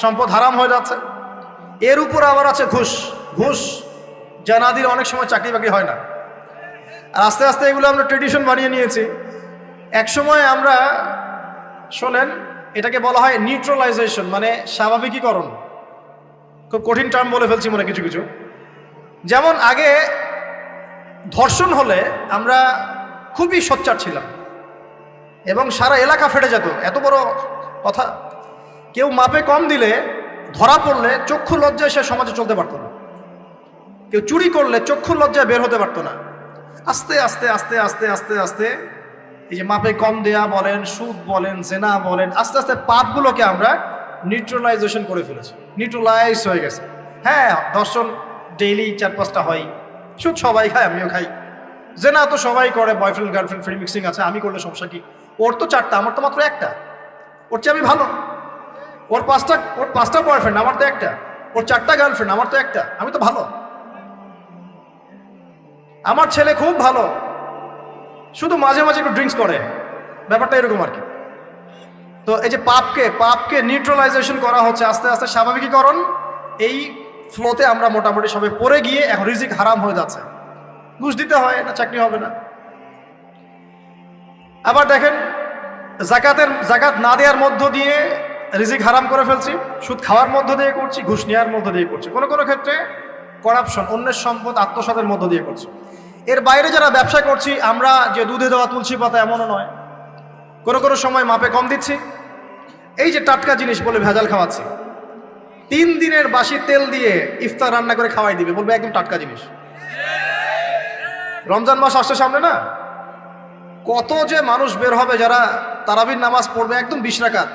সম্পদ হারাম হয়ে যাচ্ছে। এর উপর আবার আছে ঘুষ যা না দিলে অনেক সময় চাকরি বাকরি হয় না। আর আস্তে আস্তে এগুলো আমরা ট্রেডিশন বানিয়ে নিয়েছি। এক সময় আমরা, শোনেন, এটাকে বলা হয় নিউট্রালাইজেশন, মানে স্বাভাবিকীকরণ। খুব কঠিন টার্ম বলে ফেলছি মনে কিছু কিছু। যেমন আগে ধর্ষণ হলে আমরা খুবই সোচ্চার ছিলাম এবং সারা এলাকা ফেটে যেত। এত বড় কথা, কেউ মাপে কম দিলে ধরা পড়লে চক্ষু লজ্জায় সে সমাজে চলতে পারতো না। কেউ চুরি করলে চক্ষু লজ্জায় বের হতে পারতো না। আস্তে আস্তে আস্তে আস্তে আস্তে আস্তে এই যে মাপে কম দেয়া বলেন, সুদ বলেন, জেনা বলেন, আস্তে আস্তে পাপগুলোকে আমরা নিউট্রালাইজেশন করে ফেলেছি, নিউট্রালাইজ হয়ে গেছে। হ্যাঁ, দর্শন ডেইলি 4-5টা হয়, সুদ সবাই খায়, আমিও খাই, জেনা তো সবাই করে, বয়ফ্রেন্ড গার্লফ্রেন্ড ফ্রি মিক্সিং আছে, আমি করলে সমস্যা কি? ওর তো 4টা, আমার তো মাত্র একটা, ওর চেয়ে আমি ভালো। ওর 5টা বয়ফ্রেন্ড, আমার তো একটা। ওর 4টা গার্লফ্রেন্ড, আমার তো একটা, আমি তো ভালো। আমার ছেলে খুব ভালো, শুধু মাঝে মাঝে একটু ড্রিঙ্কস করে, ব্যাপারটা এরকম আর কি। তো এই যে পাপকে নিউট্রালাইজেশন করা হচ্ছে আস্তে আস্তে, স্বাভাবিকীকরণ। এই ফ্লোতে আমরা মোটামুটি সবাই পড়ে গিয়ে এখন রিজিক হারাম হয়ে যাচ্ছে। ঘুষ দিতে হয় না, চাকরি হবে না। আবার দেখেন, জাকাত না দেওয়ার মধ্য দিয়ে রিজিক হারাম করে ফেলছি, সুদ খাওয়ার মধ্য দিয়ে করছি, ঘুষ নেওয়ার মধ্য দিয়ে করছি, কোনো কোনো ক্ষেত্রে করাপশন, অন্যের সম্পদ আত্মসাতের মধ্য দিয়ে করছি। এর বাইরে যারা ব্যবসা করছি, আমরা যে দুধে দেওয়া তুলসী পাতা এমনও নয়, কোনো কোনো সময় মাপে কম দিচ্ছি। এই যে টাটকা জিনিস বলে ভেজাল খাওয়াচ্ছি, 3 দিনের বাসি তেল দিয়ে ইফতার রান্না করে খাওয়াই দিবে, বলবে একদম টাটকা জিনিস। রমজান মাস আসছে সামনে না, কত যে মানুষ বের হবে যারা তারাবির নামাজ পড়বে, একদম 20 রাকাত,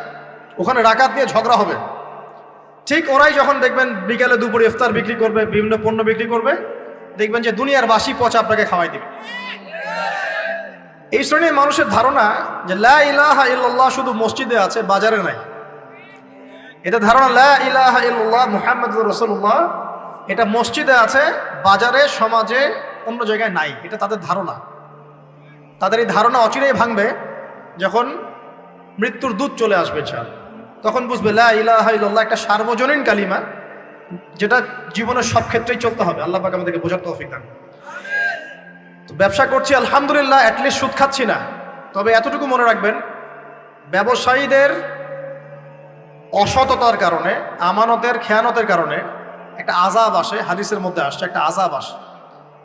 ওখানে রাকাত নিয়ে ঝগড়া হবে। ঠিক ওরাই যখন দেখবেন বিকালে দুপুরে ইফতার বিক্রি করবে, বিভিন্ন পণ্য বিক্রি করবে, দেখবেন যে দুনিয়ার বাসি পচা আপনাকে খাওয়াই দিবে। এই শ্রেণীর মানুষের ধারণা যে লা ইলাহা ইল্লাল্লাহ শুধু মসজিদে আছে, বাজারে নাই। এটা ধারণা, লা ইলাহা ইল্লাল্লাহ মুহাম্মাদুর রাসূলুল্লাহ, এটা মসজিদে আছে, বাজারে, সমাজে, অন্য জায়গায় নাই। এটা তাদের ধারণা। তাদের এই ধারণা অচিরেই ভাঙবে যখন মৃত্যুর দূত চলে আসবে, তখন বুঝবে লা ইলাহা ইল্লাল্লাহ একটা সার্বজনীন কালিমা, যেটা জীবনের সব ক্ষেত্রেই চলতে হবে। আল্লাহ পাক আমাদেরকে বোঝার তৌফিক দান। তো ব্যবসা করছি আলহামদুলিল্লাহ, অ্যাটলিস্ট সুদ খাচ্ছি না। তবে এতটুকু মনে রাখবেন, ব্যবসায়ীদের অসততার কারণে, আমানতের খেয়ানতের কারণে একটা আযাব আসে। হাদিসের মধ্যে আসছে একটা আযাব আসে।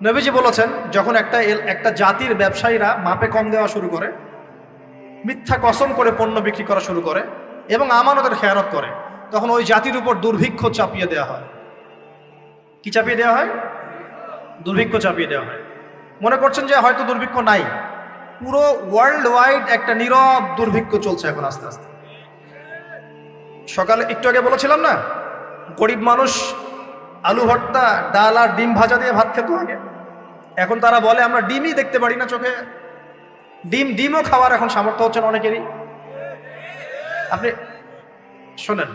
নবীজি বলেছেন, যখন একটা জাতির ব্যবসায়ীরা মাপে কম দেওয়া শুরু করে, মিথ্যা কসম করে পণ্য বিক্রি করা শুরু করে এবং আমানতের খেয়ানত করে, তখন ওই জাতির উপর দুর্ভিক্ষ চাপিয়ে দেওয়া হয়। কি চাপিয়ে দেওয়া হয়? দুর্ভিক্ষ চাপিয়ে দেওয়া হয়। মনে করছেন যে হয়তো দুর্ভিক্ষ নাই, পুরো ওয়ার্ল্ড ওয়াইড একটা নীরব দুর্ভিক্ষ চলছে এখন আস্তে আস্তে। সকালে একটু আগে বলেছিলাম না, গরিব মানুষ আলু ভর্তা, ডাল আর ডিম ভাজা দিয়ে ভাত খেত আগে, এখন তারা বলে আমরা ডিমই দেখতে পারি না চোখে। ডিমও খাওয়ার এখন সামর্থ্য হচ্ছে না অনেকেরই। আপনি শোনেন,